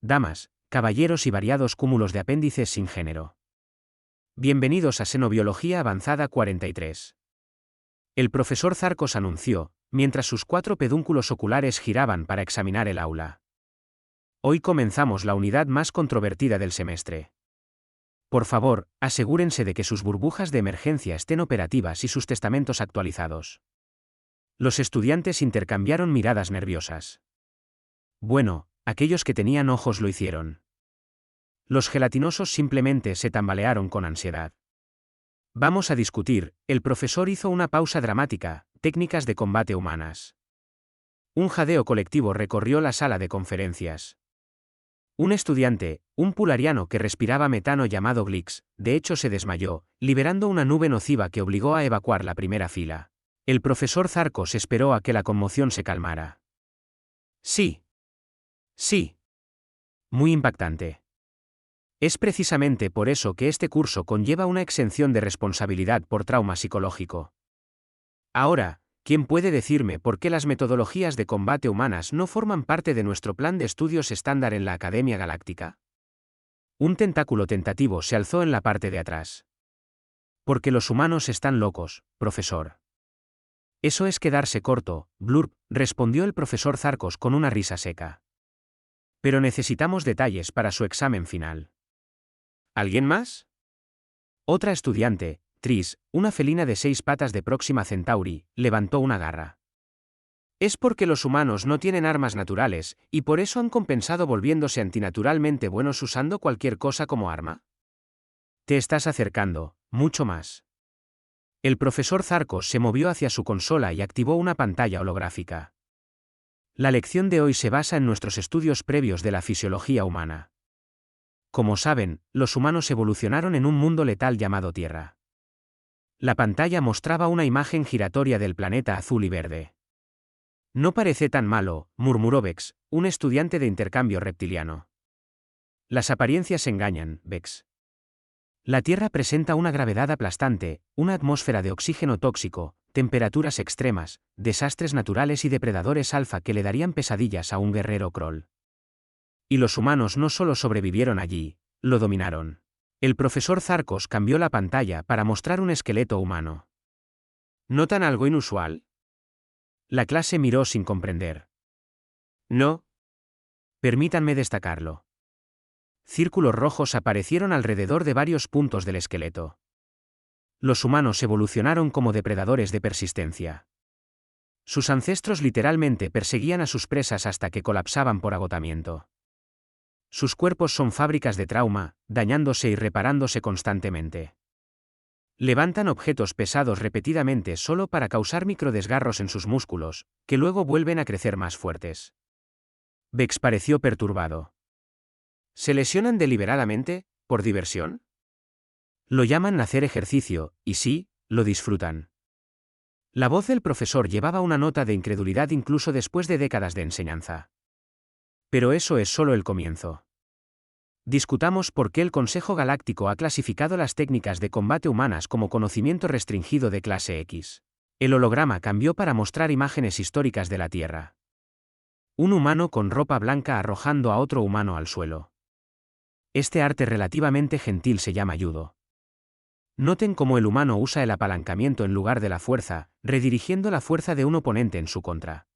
damas, caballeros y variados cúmulos de apéndices sin género. Bienvenidos a Xenobiología Avanzada 43. El profesor Zarcos anunció, mientras sus 4 pedúnculos oculares giraban para examinar el aula. Hoy comenzamos la unidad más controvertida del semestre. Por favor, asegúrense de que sus burbujas de emergencia estén operativas y sus testamentos actualizados. Los estudiantes intercambiaron miradas nerviosas. Bueno, aquellos que tenían ojos lo hicieron. Los gelatinosos simplemente se tambalearon con ansiedad. Vamos a discutir, el profesor hizo una pausa dramática, técnicas de combate humanas. Un jadeo colectivo recorrió la sala de conferencias. Un estudiante, un pulariano que respiraba metano llamado Glix, de hecho se desmayó, liberando una nube nociva que obligó a evacuar la primera fila. El profesor Zarcos esperó a que la conmoción se calmara. Sí. Sí. Muy impactante. Es precisamente por eso que este curso conlleva una exención de responsabilidad por trauma psicológico. Ahora, ¿quién puede decirme por qué las metodologías de combate humanas no forman parte de nuestro plan de estudios estándar en la Academia Galáctica? Un tentáculo tentativo se alzó en la parte de atrás. Porque los humanos están locos, profesor. Eso es quedarse corto, blurb, respondió el profesor Zarcos con una risa seca. Pero necesitamos detalles para su examen final. ¿Alguien más? Otra estudiante, Tris, una felina de 6 patas de Próxima Centauri, levantó una garra. Es porque los humanos no tienen armas naturales, y por eso han compensado volviéndose antinaturalmente buenos usando cualquier cosa como arma. Te estás acercando, mucho más. El profesor Zarcos se movió hacia su consola y activó una pantalla holográfica. La lección de hoy se basa en nuestros estudios previos de la fisiología humana. Como saben, los humanos evolucionaron en un mundo letal llamado Tierra. La pantalla mostraba una imagen giratoria del planeta azul y verde. No parece tan malo, murmuró Vex, un estudiante de intercambio reptiliano. Las apariencias engañan, Vex. La Tierra presenta una gravedad aplastante, una atmósfera de oxígeno tóxico, temperaturas extremas, desastres naturales y depredadores alfa que le darían pesadillas a un guerrero Kroll. Y los humanos no solo sobrevivieron allí, lo dominaron. El profesor Zarcos cambió la pantalla para mostrar un esqueleto humano. ¿Notan algo inusual? La clase miró sin comprender. No. Permítanme destacarlo. Círculos rojos aparecieron alrededor de varios puntos del esqueleto. Los humanos evolucionaron como depredadores de persistencia. Sus ancestros literalmente perseguían a sus presas hasta que colapsaban por agotamiento. Sus cuerpos son fábricas de trauma, dañándose y reparándose constantemente. Levantan objetos pesados repetidamente solo para causar microdesgarros en sus músculos, que luego vuelven a crecer más fuertes. Vex pareció perturbado. ¿Se lesionan deliberadamente, por diversión? Lo llaman hacer ejercicio, y sí, lo disfrutan. La voz del profesor llevaba una nota de incredulidad incluso después de décadas de enseñanza. Pero eso es solo el comienzo. Discutamos por qué el Consejo Galáctico ha clasificado las técnicas de combate humanas como conocimiento restringido de clase X. El holograma cambió para mostrar imágenes históricas de la Tierra. Un humano con ropa blanca arrojando a otro humano al suelo. Este arte relativamente gentil se llama judo. Noten cómo el humano usa el apalancamiento en lugar de la fuerza, redirigiendo la fuerza de un oponente en su contra.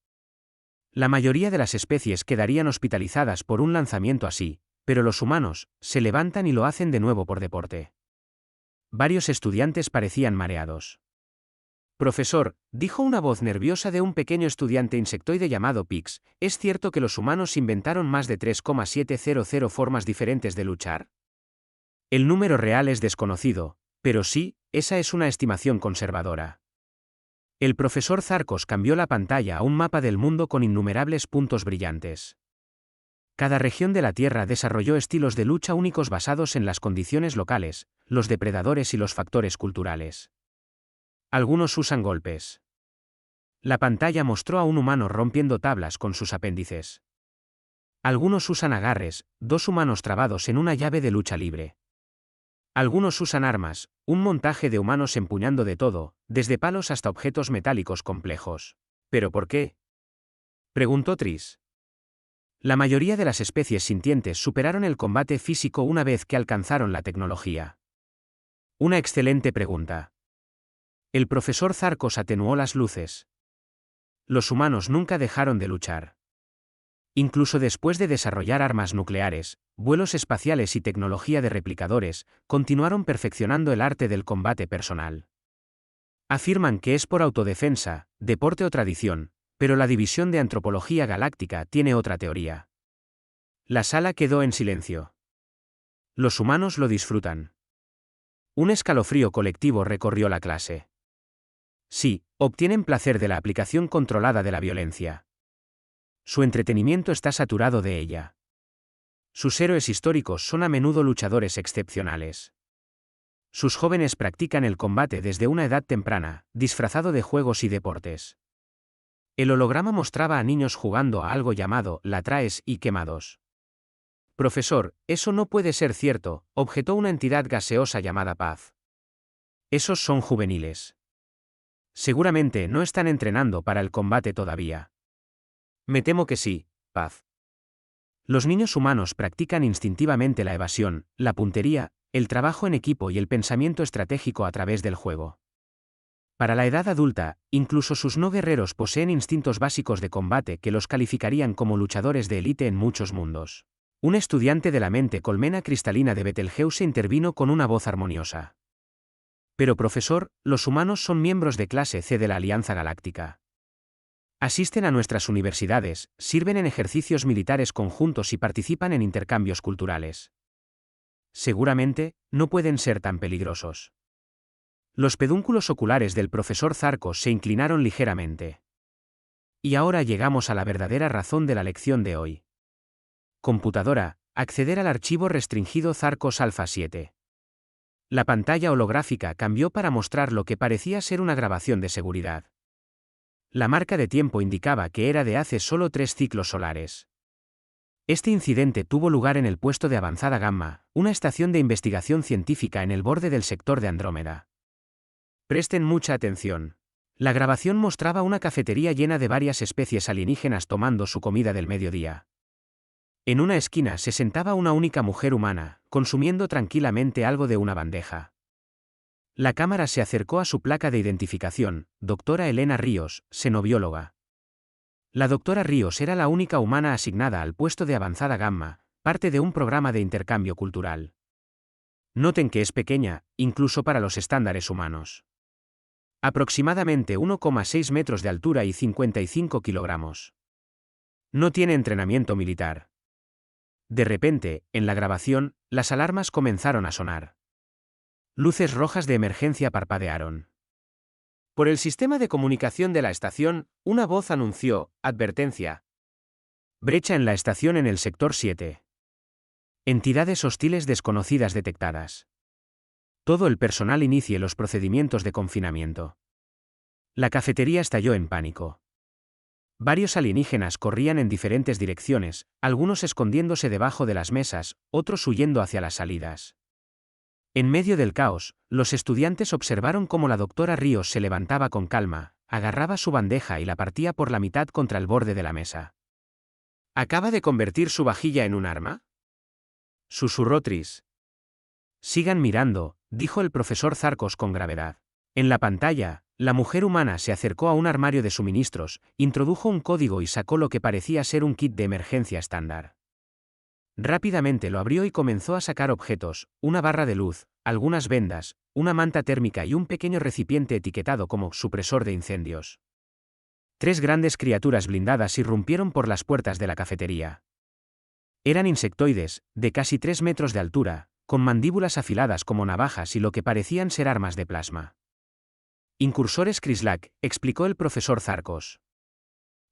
La mayoría de las especies quedarían hospitalizadas por un lanzamiento así, pero los humanos se levantan y lo hacen de nuevo por deporte. Varios estudiantes parecían mareados. Profesor, dijo una voz nerviosa de un pequeño estudiante insectoide llamado Pix, ¿es cierto que los humanos inventaron más de 3,700 formas diferentes de luchar? El número real es desconocido, pero sí, esa es una estimación conservadora. El profesor Zarcos cambió la pantalla a un mapa del mundo con innumerables puntos brillantes. Cada región de la Tierra desarrolló estilos de lucha únicos basados en las condiciones locales, los depredadores y los factores culturales. Algunos usan golpes. La pantalla mostró a un humano rompiendo tablas con sus apéndices. Algunos usan agarres, 2 humanos trabados en una llave de lucha libre. Algunos usan armas, un montaje de humanos empuñando de todo, desde palos hasta objetos metálicos complejos. ¿Pero por qué? Preguntó Tris. La mayoría de las especies sintientes superaron el combate físico una vez que alcanzaron la tecnología. Una excelente pregunta. El profesor Zarcos atenuó las luces. Los humanos nunca dejaron de luchar. Incluso después de desarrollar armas nucleares, vuelos espaciales y tecnología de replicadores, continuaron perfeccionando el arte del combate personal. Afirman que es por autodefensa, deporte o tradición, pero la División de Antropología Galáctica tiene otra teoría. La sala quedó en silencio. Los humanos lo disfrutan. Un escalofrío colectivo recorrió la clase. Sí, obtienen placer de la aplicación controlada de la violencia. Su entretenimiento está saturado de ella. Sus héroes históricos son a menudo luchadores excepcionales. Sus jóvenes practican el combate desde una edad temprana, disfrazado de juegos y deportes. El holograma mostraba a niños jugando a algo llamado latraes y quemados. Profesor, eso no puede ser cierto, objetó una entidad gaseosa llamada Paz. Esos son juveniles. Seguramente no están entrenando para el combate todavía. Me temo que sí, Paz. Los niños humanos practican instintivamente la evasión, la puntería, el trabajo en equipo y el pensamiento estratégico a través del juego. Para la edad adulta, incluso sus no guerreros poseen instintos básicos de combate que los calificarían como luchadores de élite en muchos mundos. Un estudiante de la mente colmena cristalina de Betelgeuse intervino con una voz armoniosa. Pero profesor, los humanos son miembros de clase C de la Alianza Galáctica. Asisten a nuestras universidades, sirven en ejercicios militares conjuntos y participan en intercambios culturales. Seguramente, no pueden ser tan peligrosos. Los pedúnculos oculares del profesor Zarcos se inclinaron ligeramente. Y ahora llegamos a la verdadera razón de la lección de hoy. Computadora, acceder al archivo restringido Zarcos Alpha 7. La pantalla holográfica cambió para mostrar lo que parecía ser una grabación de seguridad. La marca de tiempo indicaba que era de hace solo 3 ciclos solares. Este incidente tuvo lugar en el puesto de avanzada Gamma, una estación de investigación científica en el borde del sector de Andrómeda. Presten mucha atención. La grabación mostraba una cafetería llena de varias especies alienígenas tomando su comida del mediodía. En una esquina se sentaba una única mujer humana, consumiendo tranquilamente algo de una bandeja. La cámara se acercó a su placa de identificación, doctora Elena Ríos, xenobióloga. La doctora Ríos era la única humana asignada al puesto de avanzada Gamma, parte de un programa de intercambio cultural. Noten que es pequeña, incluso para los estándares humanos. Aproximadamente 1,6 metros de altura y 55 kilogramos. No tiene entrenamiento militar. De repente, en la grabación, las alarmas comenzaron a sonar. Luces rojas de emergencia parpadearon. Por el sistema de comunicación de la estación, una voz anunció, advertencia. Brecha en la estación en el sector 7. Entidades hostiles desconocidas detectadas. Todo el personal inicie los procedimientos de confinamiento. La cafetería estalló en pánico. Varios alienígenas corrían en diferentes direcciones, algunos escondiéndose debajo de las mesas, otros huyendo hacia las salidas. En medio del caos, los estudiantes observaron cómo la doctora Ríos se levantaba con calma, agarraba su bandeja y la partía por la mitad contra el borde de la mesa. ¿Acaba de convertir su vajilla en un arma?, susurró Tris. Sigan mirando, dijo el profesor Zarcos con gravedad. En la pantalla, la mujer humana se acercó a un armario de suministros, introdujo un código y sacó lo que parecía ser un kit de emergencia estándar. Rápidamente lo abrió y comenzó a sacar objetos, una barra de luz, algunas vendas, una manta térmica y un pequeño recipiente etiquetado como supresor de incendios. 3 grandes criaturas blindadas irrumpieron por las puertas de la cafetería. Eran insectoides, de casi 3 metros de altura, con mandíbulas afiladas como navajas y lo que parecían ser armas de plasma. Incursores Krislak, explicó el profesor Zarcos.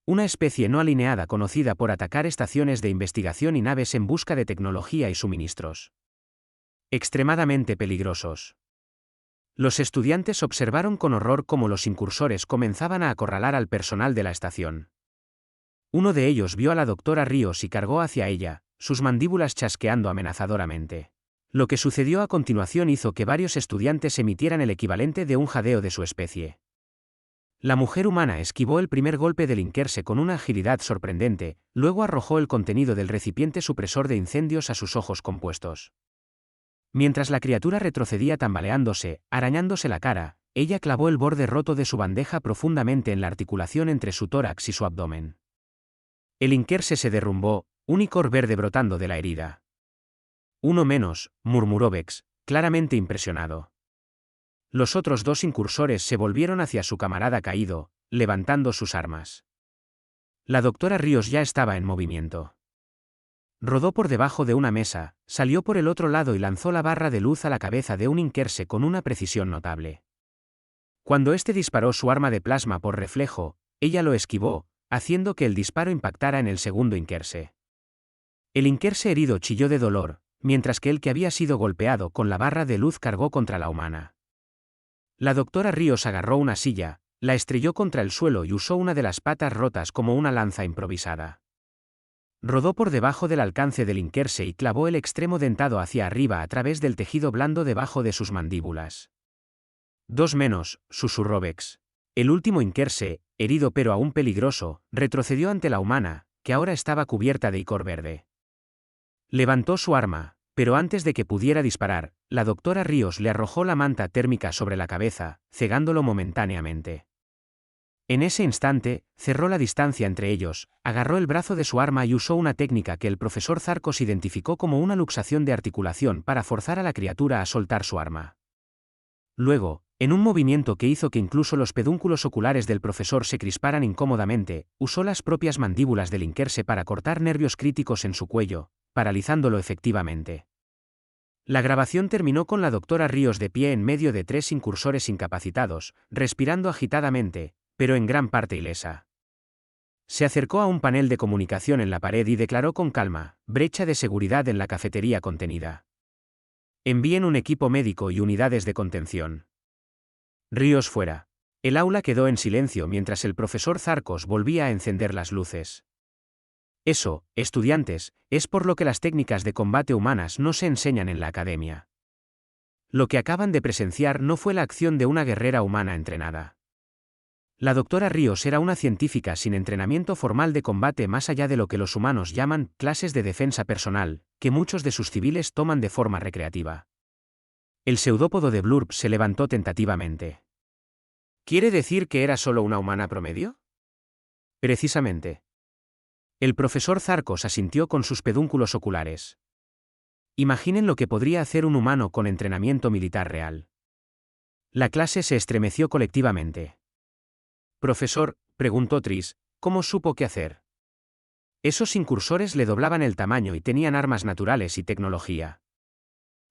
Una especie no alineada conocida por atacar estaciones de investigación y naves en busca de tecnología y suministros. Extremadamente peligrosos. Los estudiantes observaron con horror cómo los incursores comenzaban a acorralar al personal de la estación. Uno de ellos vio a la doctora Ríos y cargó hacia ella, sus mandíbulas chasqueando amenazadoramente. Lo que sucedió a continuación hizo que varios estudiantes emitieran el equivalente de un jadeo de su especie. La mujer humana esquivó el primer golpe del Inkerse con una agilidad sorprendente, luego arrojó el contenido del recipiente supresor de incendios a sus ojos compuestos. Mientras la criatura retrocedía tambaleándose, arañándose la cara, ella clavó el borde roto de su bandeja profundamente en la articulación entre su tórax y su abdomen. El Inkerse se derrumbó, un icor verde brotando de la herida. Uno menos, murmuró Vex, claramente impresionado. Los otros dos incursores se volvieron hacia su camarada caído, levantando sus armas. La doctora Ríos ya estaba en movimiento. Rodó por debajo de una mesa, salió por el otro lado y lanzó la barra de luz a la cabeza de un Inkerse con una precisión notable. Cuando éste disparó su arma de plasma por reflejo, ella lo esquivó, haciendo que el disparo impactara en el segundo Inkerse. El Inkerse herido chilló de dolor, mientras que el que había sido golpeado con la barra de luz cargó contra la humana. La doctora Ríos agarró una silla, la estrelló contra el suelo y usó una de las patas rotas como una lanza improvisada. Rodó por debajo del alcance del Inkerse y clavó el extremo dentado hacia arriba a través del tejido blando debajo de sus mandíbulas. Dos menos, susurró Vex. El último Inkerse, herido pero aún peligroso, retrocedió ante la humana, que ahora estaba cubierta de icor verde. Levantó su arma, pero antes de que pudiera disparar, la doctora Ríos le arrojó la manta térmica sobre la cabeza, cegándolo momentáneamente. En ese instante, cerró la distancia entre ellos, agarró el brazo de su arma y usó una técnica que el profesor Zarcos identificó como una luxación de articulación para forzar a la criatura a soltar su arma. Luego, en un movimiento que hizo que incluso los pedúnculos oculares del profesor se crisparan incómodamente, usó las propias mandíbulas del Inkerse para cortar nervios críticos en su cuello, paralizándolo efectivamente. La grabación terminó con la doctora Ríos de pie en medio de tres incursores incapacitados, respirando agitadamente, pero en gran parte ilesa. Se acercó a un panel de comunicación en la pared y declaró con calma: brecha de seguridad en la cafetería contenida. Envíen un equipo médico y unidades de contención. Ríos fuera. El aula quedó en silencio mientras el profesor Zarcos volvía a encender las luces. Eso, estudiantes, es por lo que las técnicas de combate humanas no se enseñan en la academia. Lo que acaban de presenciar no fue la acción de una guerrera humana entrenada. La doctora Ríos era una científica sin entrenamiento formal de combate más allá de lo que los humanos llaman clases de defensa personal, que muchos de sus civiles toman de forma recreativa. El pseudópodo de Blurb se levantó tentativamente. ¿Quiere decir que era solo una humana promedio? Precisamente. El profesor Zarcos asintió con sus pedúnculos oculares. Imaginen lo que podría hacer un humano con entrenamiento militar real. La clase se estremeció colectivamente. Profesor, preguntó Tris, ¿cómo supo qué hacer? Esos incursores le doblaban el tamaño y tenían armas naturales y tecnología.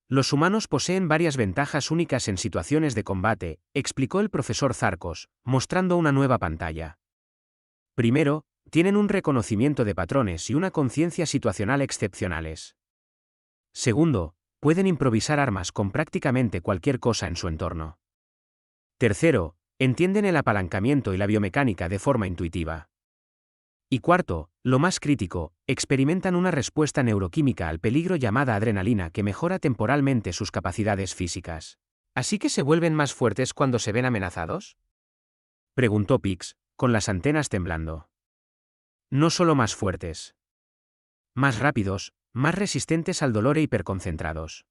Los humanos poseen varias ventajas únicas en situaciones de combate, explicó el profesor Zarcos, mostrando una nueva pantalla. Primero, tienen un reconocimiento de patrones y una conciencia situacional excepcionales. Segundo, pueden improvisar armas con prácticamente cualquier cosa en su entorno. Tercero, entienden el apalancamiento y la biomecánica de forma intuitiva. Y cuarto, lo más crítico, experimentan una respuesta neuroquímica al peligro llamada adrenalina que mejora temporalmente sus capacidades físicas. ¿Así que se vuelven más fuertes cuando se ven amenazados?, preguntó Pix, con las antenas temblando. No solo más fuertes. Más rápidos, más resistentes al dolor e hiperconcentrados.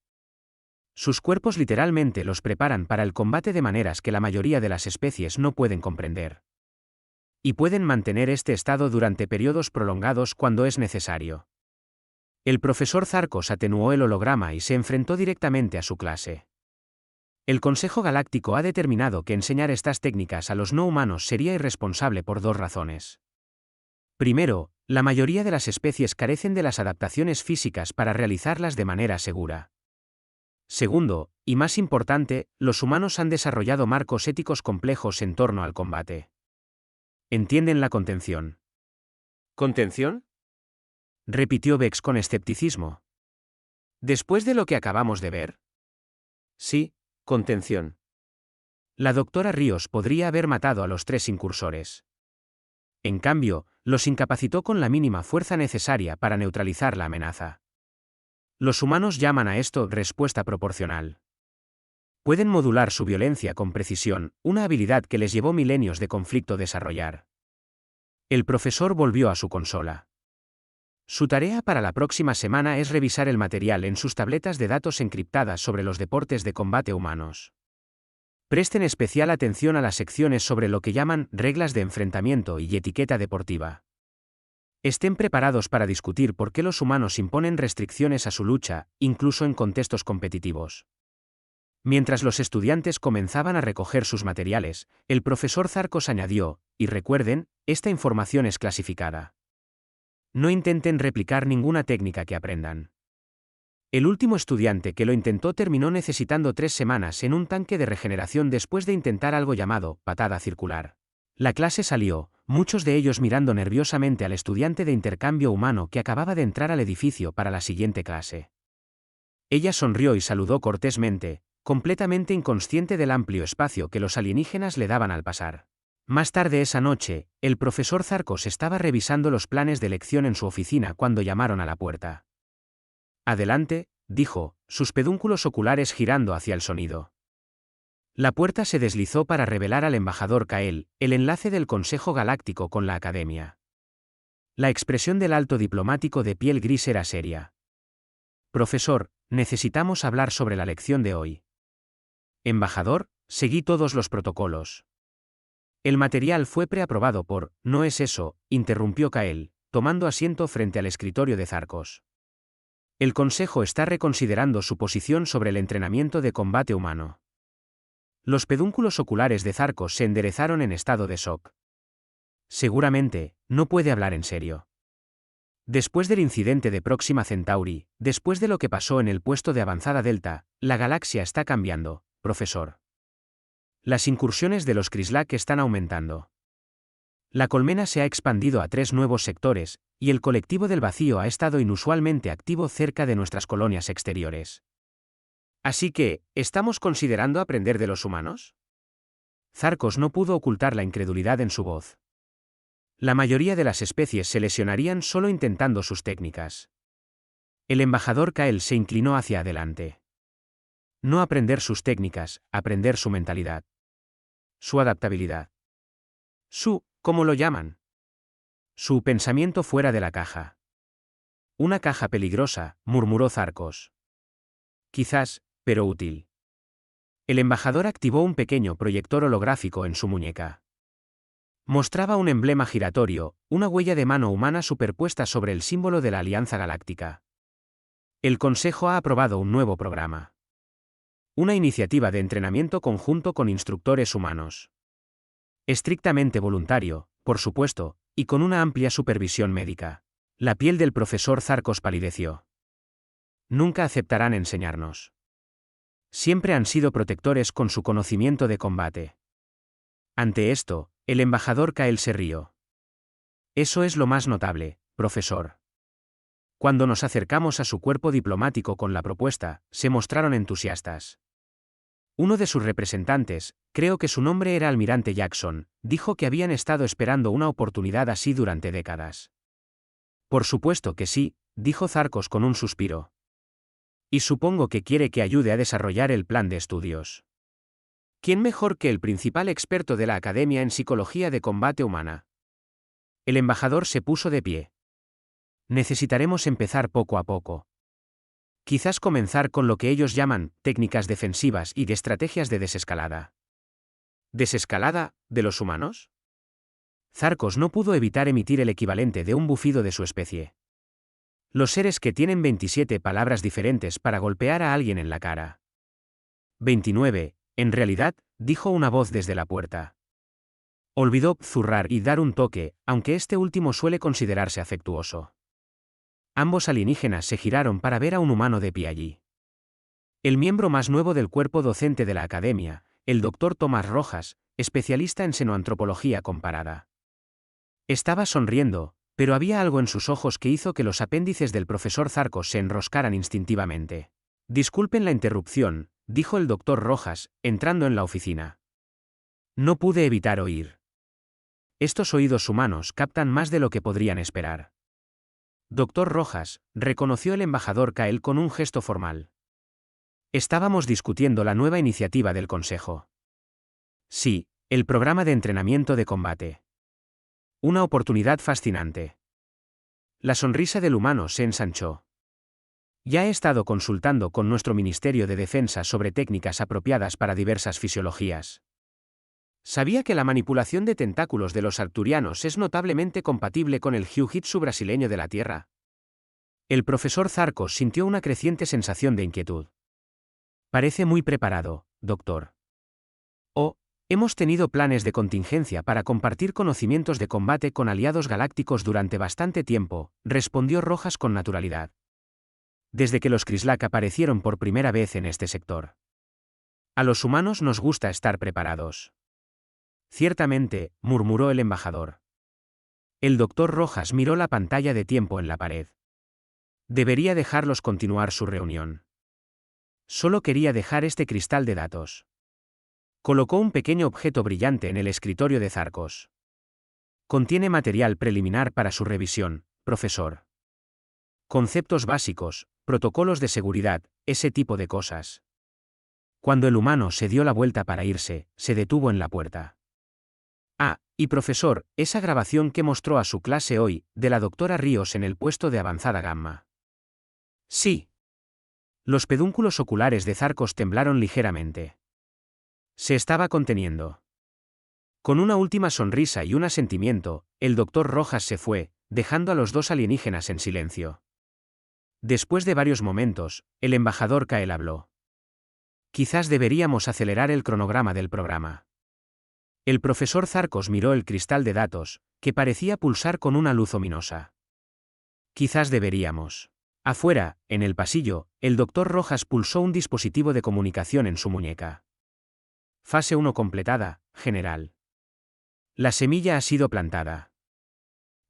Sus cuerpos literalmente los preparan para el combate de maneras que la mayoría de las especies no pueden comprender. Y pueden mantener este estado durante periodos prolongados cuando es necesario. El profesor Zarcos atenuó el holograma y se enfrentó directamente a su clase. El Consejo Galáctico ha determinado que enseñar estas técnicas a los no humanos sería irresponsable por dos razones. Primero, la mayoría de las especies carecen de las adaptaciones físicas para realizarlas de manera segura. Segundo, y más importante, los humanos han desarrollado marcos éticos complejos en torno al combate. ¿Entienden la contención? ¿Contención?, repitió Vex con escepticismo. ¿Después de lo que acabamos de ver? Sí, contención. La doctora Ríos podría haber matado a los tres incursores. En cambio, los incapacitó con la mínima fuerza necesaria para neutralizar la amenaza. Los humanos llaman a esto respuesta proporcional. Pueden modular su violencia con precisión, una habilidad que les llevó milenios de conflicto desarrollar. El profesor volvió a su consola. Su tarea para la próxima semana es revisar el material en sus tabletas de datos encriptadas sobre los deportes de combate humanos. Presten especial atención a las secciones sobre lo que llaman reglas de enfrentamiento y etiqueta deportiva. Estén preparados para discutir por qué los humanos imponen restricciones a su lucha, incluso en contextos competitivos. Mientras los estudiantes comenzaban a recoger sus materiales, el profesor Zarcos añadió, y recuerden, esta información es clasificada. No intenten replicar ninguna técnica que aprendan. El último estudiante que lo intentó terminó necesitando 3 semanas en un tanque de regeneración después de intentar algo llamado patada circular. La clase salió, muchos de ellos mirando nerviosamente al estudiante de intercambio humano que acababa de entrar al edificio para la siguiente clase. Ella sonrió y saludó cortésmente, completamente inconsciente del amplio espacio que los alienígenas le daban al pasar. Más tarde esa noche, el profesor Zarcos estaba revisando los planes de lección en su oficina cuando llamaron a la puerta. Adelante, dijo, sus pedúnculos oculares girando hacia el sonido. La puerta se deslizó para revelar al embajador Kael, el enlace del Consejo Galáctico con la Academia. La expresión del alto diplomático de piel gris era seria. Profesor, necesitamos hablar sobre la lección de hoy. Embajador, seguí todos los protocolos. El material fue preaprobado por, no es eso, interrumpió Kael, tomando asiento frente al escritorio de Zarcos. El Consejo está reconsiderando su posición sobre el entrenamiento de combate humano. Los pedúnculos oculares de Zarcos se enderezaron en estado de shock. Seguramente, no puede hablar en serio. Después del incidente de Próxima Centauri, después de lo que pasó en el puesto de avanzada Delta, la galaxia está cambiando, profesor. Las incursiones de los Krislak están aumentando. La colmena se ha expandido a 3 nuevos sectores, y el colectivo del vacío ha estado inusualmente activo cerca de nuestras colonias exteriores. Así que, ¿estamos considerando aprender de los humanos? Zarcos no pudo ocultar la incredulidad en su voz. La mayoría de las especies se lesionarían solo intentando sus técnicas. El embajador Kael se inclinó hacia adelante. No aprender sus técnicas, aprender su mentalidad. Su adaptabilidad. ¿Cómo lo llaman? Su pensamiento fuera de la caja. Una caja peligrosa, murmuró Zarcos. Quizás, pero útil. El embajador activó un pequeño proyector holográfico en su muñeca. Mostraba un emblema giratorio, una huella de mano humana superpuesta sobre el símbolo de la Alianza Galáctica. El Consejo ha aprobado un nuevo programa. Una iniciativa de entrenamiento conjunto con instructores humanos. Estrictamente voluntario, por supuesto, y con una amplia supervisión médica. La piel del profesor Zarcos palideció. Nunca aceptarán enseñarnos. Siempre han sido protectores con su conocimiento de combate. Ante esto, el embajador Kael se rió. Eso es lo más notable, profesor. Cuando nos acercamos a su cuerpo diplomático con la propuesta, se mostraron entusiastas. Uno de sus representantes, creo que su nombre era Almirante Jackson, dijo que habían estado esperando una oportunidad así durante décadas. Por supuesto que sí, dijo Zarcos con un suspiro. Y supongo que quiere que ayude a desarrollar el plan de estudios. ¿Quién mejor que el principal experto de la Academia en Psicología de Combate Humana? El embajador se puso de pie. Necesitaremos empezar poco a poco. Quizás comenzar con lo que ellos llaman técnicas defensivas y estrategias de desescalada. ¿Desescalada, de los humanos? Zarcos no pudo evitar emitir el equivalente de un bufido de su especie. Los seres que tienen 27 palabras diferentes para golpear a alguien en la cara. 29, en realidad, dijo una voz desde la puerta. Olvidó zurrar y dar un toque, aunque este último suele considerarse afectuoso. Ambos alienígenas se giraron para ver a un humano de pie allí. El miembro más nuevo del cuerpo docente de la academia, el Dr. Tomás Rojas, especialista en xenoantropología comparada. Estaba sonriendo, pero había algo en sus ojos que hizo que los apéndices del profesor Zarcos se enroscaran instintivamente. Disculpen la interrupción, dijo el Dr. Rojas, entrando en la oficina. No pude evitar oír. Estos oídos humanos captan más de lo que podrían esperar. Doctor Rojas, reconoció el embajador Kael con un gesto formal. Estábamos discutiendo la nueva iniciativa del Consejo. Sí, el programa de entrenamiento de combate. Una oportunidad fascinante. La sonrisa del humano se ensanchó. Ya he estado consultando con nuestro Ministerio de Defensa sobre técnicas apropiadas para diversas fisiologías. Sabía que la manipulación de tentáculos de los arcturianos es notablemente compatible con el jiu-jitsu brasileño de la tierra. El profesor Zarcos sintió una creciente sensación de inquietud. Parece muy preparado, doctor. Oh, hemos tenido planes de contingencia para compartir conocimientos de combate con aliados galácticos durante bastante tiempo, respondió Rojas con naturalidad. Desde que los Krislak aparecieron por primera vez en este sector. A los humanos nos gusta estar preparados. Ciertamente, murmuró el embajador. El doctor Rojas miró la pantalla de tiempo en la pared. Debería dejarlos continuar su reunión. Solo quería dejar este cristal de datos. Colocó un pequeño objeto brillante en el escritorio de Zarcos. Contiene material preliminar para su revisión, profesor. Conceptos básicos, protocolos de seguridad, ese tipo de cosas. Cuando el humano se dio la vuelta para irse, se detuvo en la puerta. Ah, y profesor, esa grabación que mostró a su clase hoy, de la doctora Ríos en el puesto de avanzada gamma. Sí. Los pedúnculos oculares de Zarcos temblaron ligeramente. Se estaba conteniendo. Con una última sonrisa y un asentimiento, el doctor Rojas se fue, dejando a los dos alienígenas en silencio. Después de varios momentos, el embajador Kael habló. Quizás deberíamos acelerar el cronograma del programa. El profesor Zarcos miró el cristal de datos, que parecía pulsar con una luz ominosa. Quizás deberíamos. Afuera, en el pasillo, el doctor Rojas pulsó un dispositivo de comunicación en su muñeca. Fase 1 completada, general. La semilla ha sido plantada.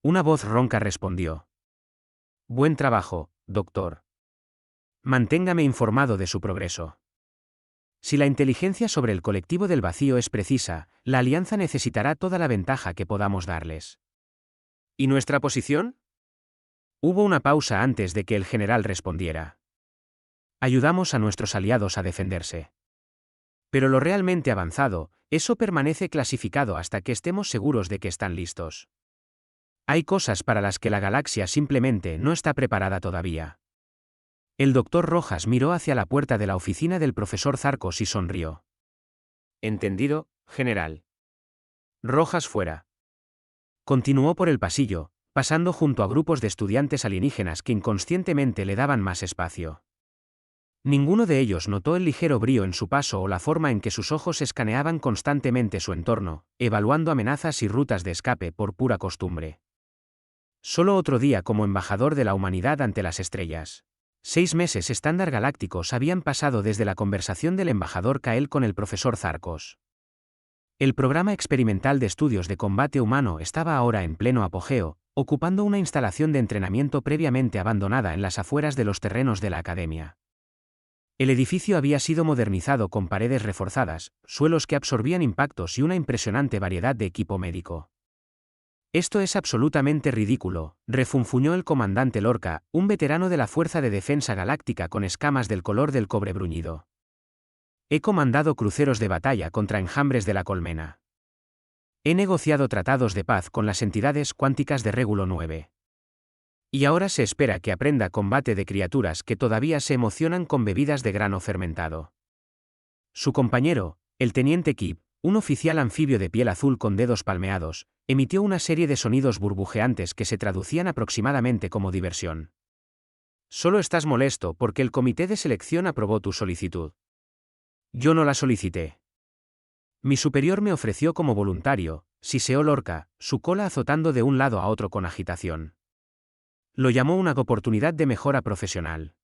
Una voz ronca respondió. Buen trabajo, doctor. Manténgame informado de su progreso. Si la inteligencia sobre el colectivo del vacío es precisa, la alianza necesitará toda la ventaja que podamos darles. ¿Y nuestra posición? Hubo una pausa antes de que el general respondiera. Ayudamos a nuestros aliados a defenderse. Pero lo realmente avanzado, eso permanece clasificado hasta que estemos seguros de que están listos. Hay cosas para las que la galaxia simplemente no está preparada todavía. El doctor Rojas miró hacia la puerta de la oficina del profesor Zarcos y sonrió. Entendido, general. Rojas fuera. Continuó por el pasillo, pasando junto a grupos de estudiantes alienígenas que inconscientemente le daban más espacio. Ninguno de ellos notó el ligero brío en su paso o la forma en que sus ojos escaneaban constantemente su entorno, evaluando amenazas y rutas de escape por pura costumbre. Solo otro día como embajador de la humanidad ante las estrellas. 6 meses estándar galácticos habían pasado desde la conversación del embajador Kael con el profesor Zarcos. El programa experimental de estudios de combate humano estaba ahora en pleno apogeo, ocupando una instalación de entrenamiento previamente abandonada en las afueras de los terrenos de la academia. El edificio había sido modernizado con paredes reforzadas, suelos que absorbían impactos y una impresionante variedad de equipo médico. Esto es absolutamente ridículo, refunfuñó el comandante Lorca, un veterano de la Fuerza de Defensa Galáctica con escamas del color del cobre bruñido. He comandado cruceros de batalla contra enjambres de la colmena. He negociado tratados de paz con las entidades cuánticas de Régulo 9. Y ahora se espera que aprenda combate de criaturas que todavía se emocionan con bebidas de grano fermentado. Su compañero, el teniente Kip, un oficial anfibio de piel azul con dedos palmeados, emitió una serie de sonidos burbujeantes que se traducían aproximadamente como diversión. Solo estás molesto porque el comité de selección aprobó tu solicitud. Yo no la solicité. Mi superior me ofreció como voluntario, siseó Lorca, su cola azotando de un lado a otro con agitación. Lo llamó una oportunidad de mejora profesional.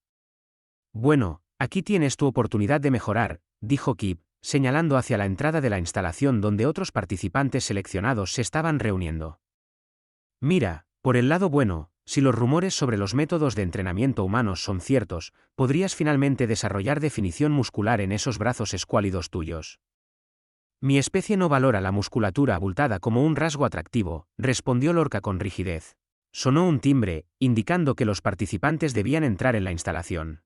Bueno, aquí tienes tu oportunidad de mejorar, dijo Kip, señalando hacia la entrada de la instalación donde otros participantes seleccionados se estaban reuniendo. Mira, por el lado bueno, si los rumores sobre los métodos de entrenamiento humanos son ciertos, podrías finalmente desarrollar definición muscular en esos brazos escuálidos tuyos. Mi especie no valora la musculatura abultada como un rasgo atractivo, respondió Lorca con rigidez. Sonó un timbre, indicando que los participantes debían entrar en la instalación.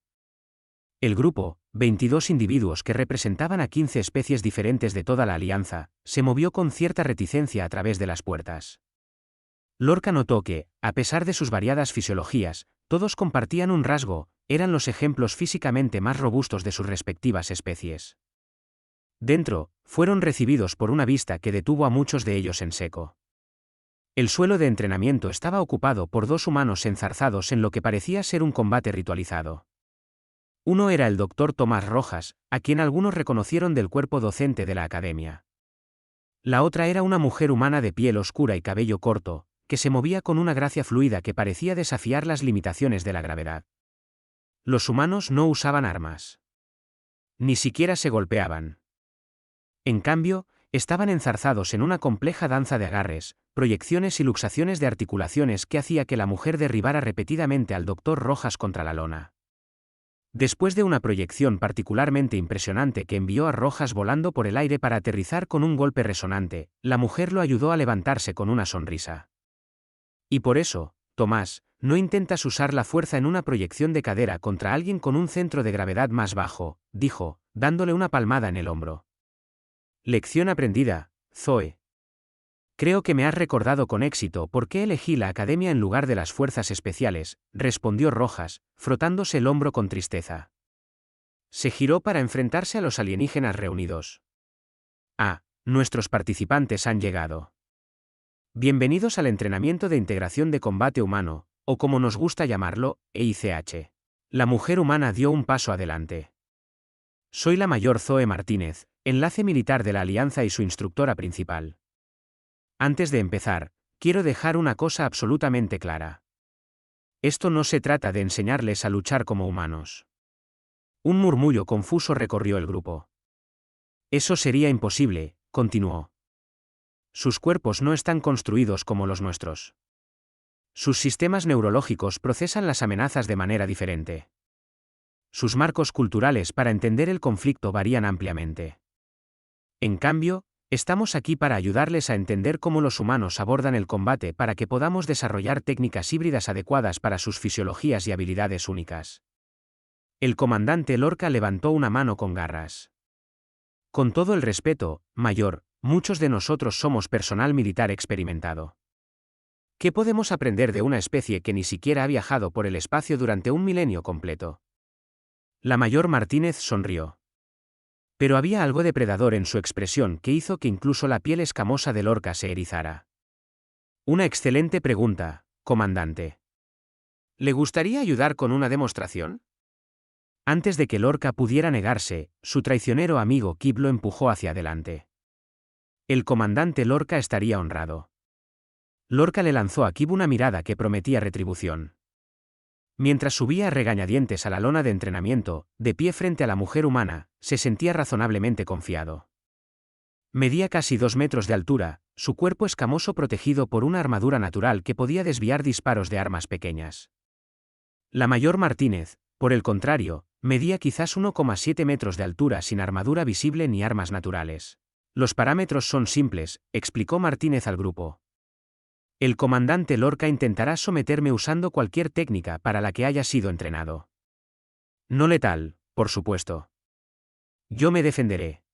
El grupo, 22 individuos que representaban a 15 especies diferentes de toda la alianza, se movió con cierta reticencia a través de las puertas. Lorca notó que, a pesar de sus variadas fisiologías, todos compartían un rasgo: eran los ejemplos físicamente más robustos de sus respectivas especies. Dentro, fueron recibidos por una vista que detuvo a muchos de ellos en seco. El suelo de entrenamiento estaba ocupado por dos humanos enzarzados en lo que parecía ser un combate ritualizado. Uno era el Dr. Tomás Rojas, a quien algunos reconocieron del cuerpo docente de la academia. La otra era una mujer humana de piel oscura y cabello corto, que se movía con una gracia fluida que parecía desafiar las limitaciones de la gravedad. Los humanos no usaban armas. Ni siquiera se golpeaban. En cambio, estaban enzarzados en una compleja danza de agarres, proyecciones y luxaciones de articulaciones que hacía que la mujer derribara repetidamente al Dr. Rojas contra la lona. Después de una proyección particularmente impresionante que envió a Rojas volando por el aire para aterrizar con un golpe resonante, la mujer lo ayudó a levantarse con una sonrisa. Y por eso, Tomás, no intentas usar la fuerza en una proyección de cadera contra alguien con un centro de gravedad más bajo, dijo, dándole una palmada en el hombro. Lección aprendida, Zoe. Creo que me has recordado con éxito por qué elegí la academia en lugar de las fuerzas especiales, respondió Rojas, frotándose el hombro con tristeza. Se giró para enfrentarse a los alienígenas reunidos. Ah, nuestros participantes han llegado. Bienvenidos al entrenamiento de integración de combate humano, o como nos gusta llamarlo, EICH. La mujer humana dio un paso adelante. Soy la mayor Zoe Martínez, enlace militar de la Alianza y su instructora principal. Antes de empezar, quiero dejar una cosa absolutamente clara. Esto no se trata de enseñarles a luchar como humanos. Un murmullo confuso recorrió el grupo. Eso sería imposible, continuó. Sus cuerpos no están construidos como los nuestros. Sus sistemas neurológicos procesan las amenazas de manera diferente. Sus marcos culturales para entender el conflicto varían ampliamente. En cambio, estamos aquí para ayudarles a entender cómo los humanos abordan el combate para que podamos desarrollar técnicas híbridas adecuadas para sus fisiologías y habilidades únicas. El comandante Lorca levantó una mano con garras. Con todo el respeto, mayor, muchos de nosotros somos personal militar experimentado. ¿Qué podemos aprender de una especie que ni siquiera ha viajado por el espacio durante un milenio completo? La mayor Martínez sonrió. Pero había algo depredador en su expresión que hizo que incluso la piel escamosa de Lorca se erizara. Una excelente pregunta, comandante. ¿Le gustaría ayudar con una demostración? Antes de que Lorca pudiera negarse, su traicionero amigo Kip lo empujó hacia adelante. El comandante Lorca estaría honrado. Lorca le lanzó a Kip una mirada que prometía retribución. Mientras subía a regañadientes a la lona de entrenamiento, de pie frente a la mujer humana, se sentía razonablemente confiado. Medía casi 2 metros de altura, su cuerpo escamoso protegido por una armadura natural que podía desviar disparos de armas pequeñas. La mayor Martínez, por el contrario, medía quizás 1,7 metros de altura sin armadura visible ni armas naturales. Los parámetros son simples, explicó Martínez al grupo. El comandante Lorca intentará someterme usando cualquier técnica para la que haya sido entrenado. No letal, por supuesto. Yo me defenderé.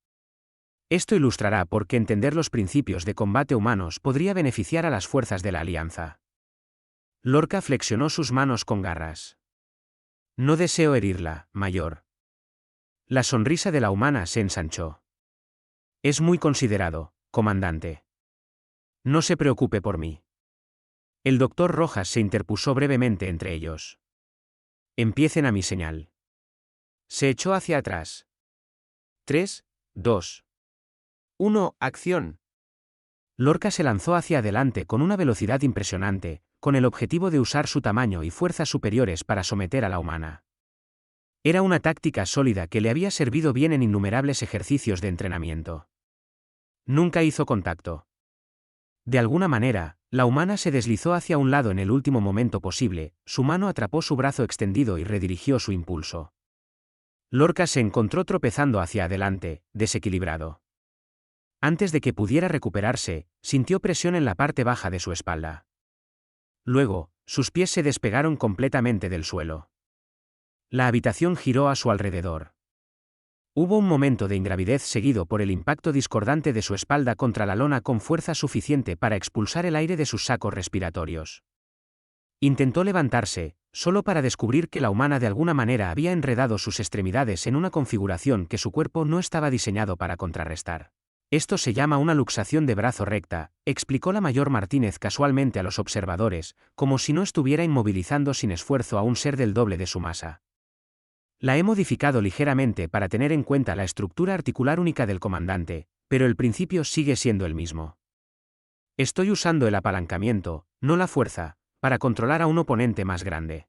Esto ilustrará por qué entender los principios de combate humanos podría beneficiar a las fuerzas de la Alianza. Lorca flexionó sus manos con garras. No deseo herirla, mayor. La sonrisa de la humana se ensanchó. Es muy considerado, comandante. No se preocupe por mí. El doctor Rojas se interpuso brevemente entre ellos. Empiecen a mi señal. Se echó hacia atrás. 3, 2, 1, acción. Lorca se lanzó hacia adelante con una velocidad impresionante, con el objetivo de usar su tamaño y fuerzas superiores para someter a la humana. Era una táctica sólida que le había servido bien en innumerables ejercicios de entrenamiento. Nunca hizo contacto. De alguna manera, la humana se deslizó hacia un lado en el último momento posible, su mano atrapó su brazo extendido y redirigió su impulso. Lorca se encontró tropezando hacia adelante, desequilibrado. Antes de que pudiera recuperarse, sintió presión en la parte baja de su espalda. Luego, sus pies se despegaron completamente del suelo. La habitación giró a su alrededor. Hubo un momento de ingravidez seguido por el impacto discordante de su espalda contra la lona con fuerza suficiente para expulsar el aire de sus sacos respiratorios. Intentó levantarse, solo para descubrir que la humana de alguna manera había enredado sus extremidades en una configuración que su cuerpo no estaba diseñado para contrarrestar. Esto se llama una luxación de brazo recta, explicó la mayor Martínez casualmente a los observadores, como si no estuviera inmovilizando sin esfuerzo a un ser del doble de su masa. La he modificado ligeramente para tener en cuenta la estructura articular única del comandante, pero el principio sigue siendo el mismo. Estoy usando el apalancamiento, no la fuerza, para controlar a un oponente más grande.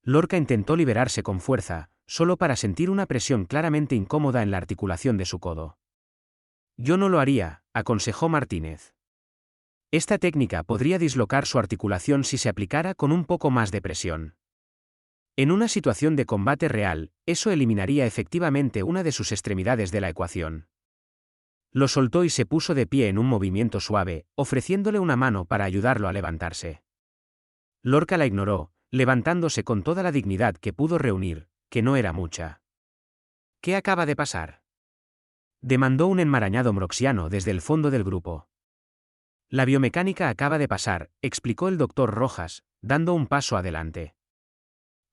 Lorca intentó liberarse con fuerza, solo para sentir una presión claramente incómoda en la articulación de su codo. Yo no lo haría, aconsejó Martínez. Esta técnica podría dislocar su articulación si se aplicara con un poco más de presión. En una situación de combate real, eso eliminaría efectivamente una de sus extremidades de la ecuación. Lo soltó y se puso de pie en un movimiento suave, ofreciéndole una mano para ayudarlo a levantarse. Lorca la ignoró, levantándose con toda la dignidad que pudo reunir, que no era mucha. ¿Qué acaba de pasar?, demandó un enmarañado mroxiano desde el fondo del grupo. La biomecánica acaba de pasar, explicó el doctor Rojas, dando un paso adelante.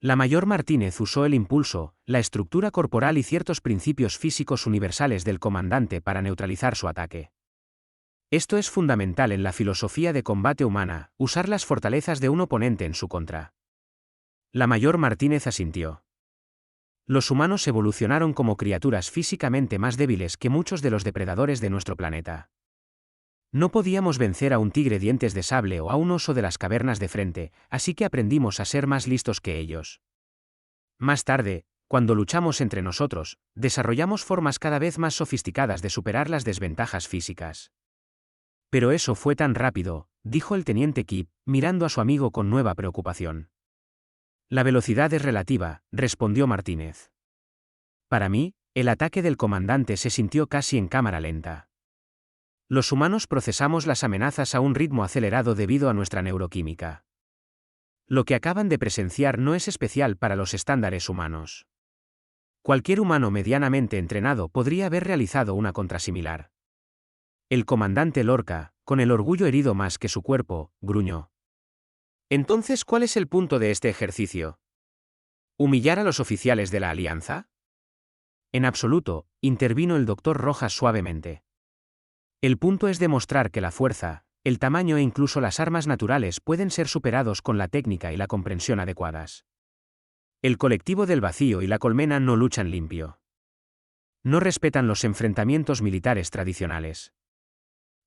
La mayor Martínez usó el impulso, la estructura corporal y ciertos principios físicos universales del comandante para neutralizar su ataque. Esto es fundamental en la filosofía de combate humana, usar las fortalezas de un oponente en su contra. La mayor Martínez asintió. Los humanos evolucionaron como criaturas físicamente más débiles que muchos de los depredadores de nuestro planeta. No podíamos vencer a un tigre dientes de sable o a un oso de las cavernas de frente, así que aprendimos a ser más listos que ellos. Más tarde, cuando luchamos entre nosotros, desarrollamos formas cada vez más sofisticadas de superar las desventajas físicas. Pero eso fue tan rápido, dijo el teniente Kip, mirando a su amigo con nueva preocupación. La velocidad es relativa, respondió Martínez. Para mí, el ataque del comandante se sintió casi en cámara lenta. Los humanos procesamos las amenazas a un ritmo acelerado debido a nuestra neuroquímica. Lo que acaban de presenciar no es especial para los estándares humanos. Cualquier humano medianamente entrenado podría haber realizado una contrasimilar. El comandante Lorca, con el orgullo herido más que su cuerpo, gruñó. Entonces, ¿cuál es el punto de este ejercicio? ¿Humillar a los oficiales de la Alianza? En absoluto, intervino el doctor Rojas suavemente. El punto es demostrar que la fuerza, el tamaño e incluso las armas naturales pueden ser superados con la técnica y la comprensión adecuadas. El colectivo del vacío y la colmena no luchan limpio. No respetan los enfrentamientos militares tradicionales.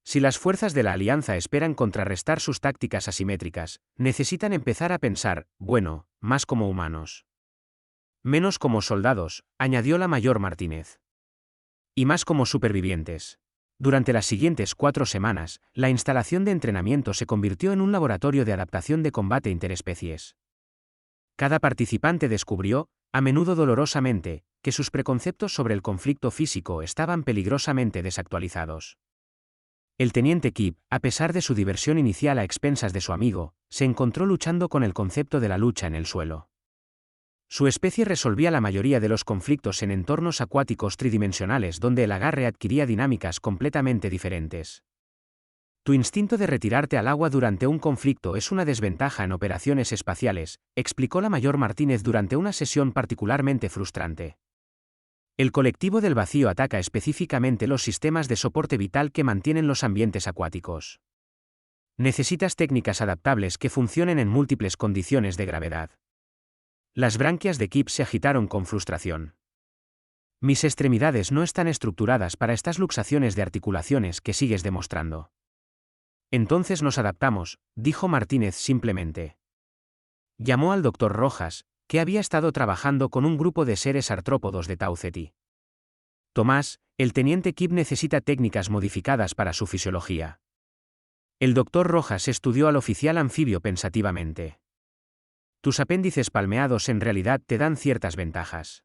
Si las fuerzas de la Alianza esperan contrarrestar sus tácticas asimétricas, necesitan empezar a pensar, bueno, más como humanos. Menos como soldados, añadió la mayor Martínez. Y más como supervivientes. Durante las siguientes 4 semanas, la instalación de entrenamiento se convirtió en un laboratorio de adaptación de combate interespecies. Cada participante descubrió, a menudo dolorosamente, que sus preconceptos sobre el conflicto físico estaban peligrosamente desactualizados. El teniente Kip, a pesar de su diversión inicial a expensas de su amigo, se encontró luchando con el concepto de la lucha en el suelo. Su especie resolvía la mayoría de los conflictos en entornos acuáticos tridimensionales donde el agarre adquiría dinámicas completamente diferentes. Tu instinto de retirarte al agua durante un conflicto es una desventaja en operaciones espaciales, explicó la mayor Martínez durante una sesión particularmente frustrante. El colectivo del vacío ataca específicamente los sistemas de soporte vital que mantienen los ambientes acuáticos. Necesitas técnicas adaptables que funcionen en múltiples condiciones de gravedad. Las branquias de Kip se agitaron con frustración. Mis extremidades no están estructuradas para estas luxaciones de articulaciones que sigues demostrando. Entonces nos adaptamos, dijo Martínez simplemente. Llamó al doctor Rojas, que había estado trabajando con un grupo de seres artrópodos de Tau Ceti. Tomás, el teniente Kip necesita técnicas modificadas para su fisiología. El doctor Rojas estudió al oficial anfibio pensativamente. Tus apéndices palmeados en realidad te dan ciertas ventajas.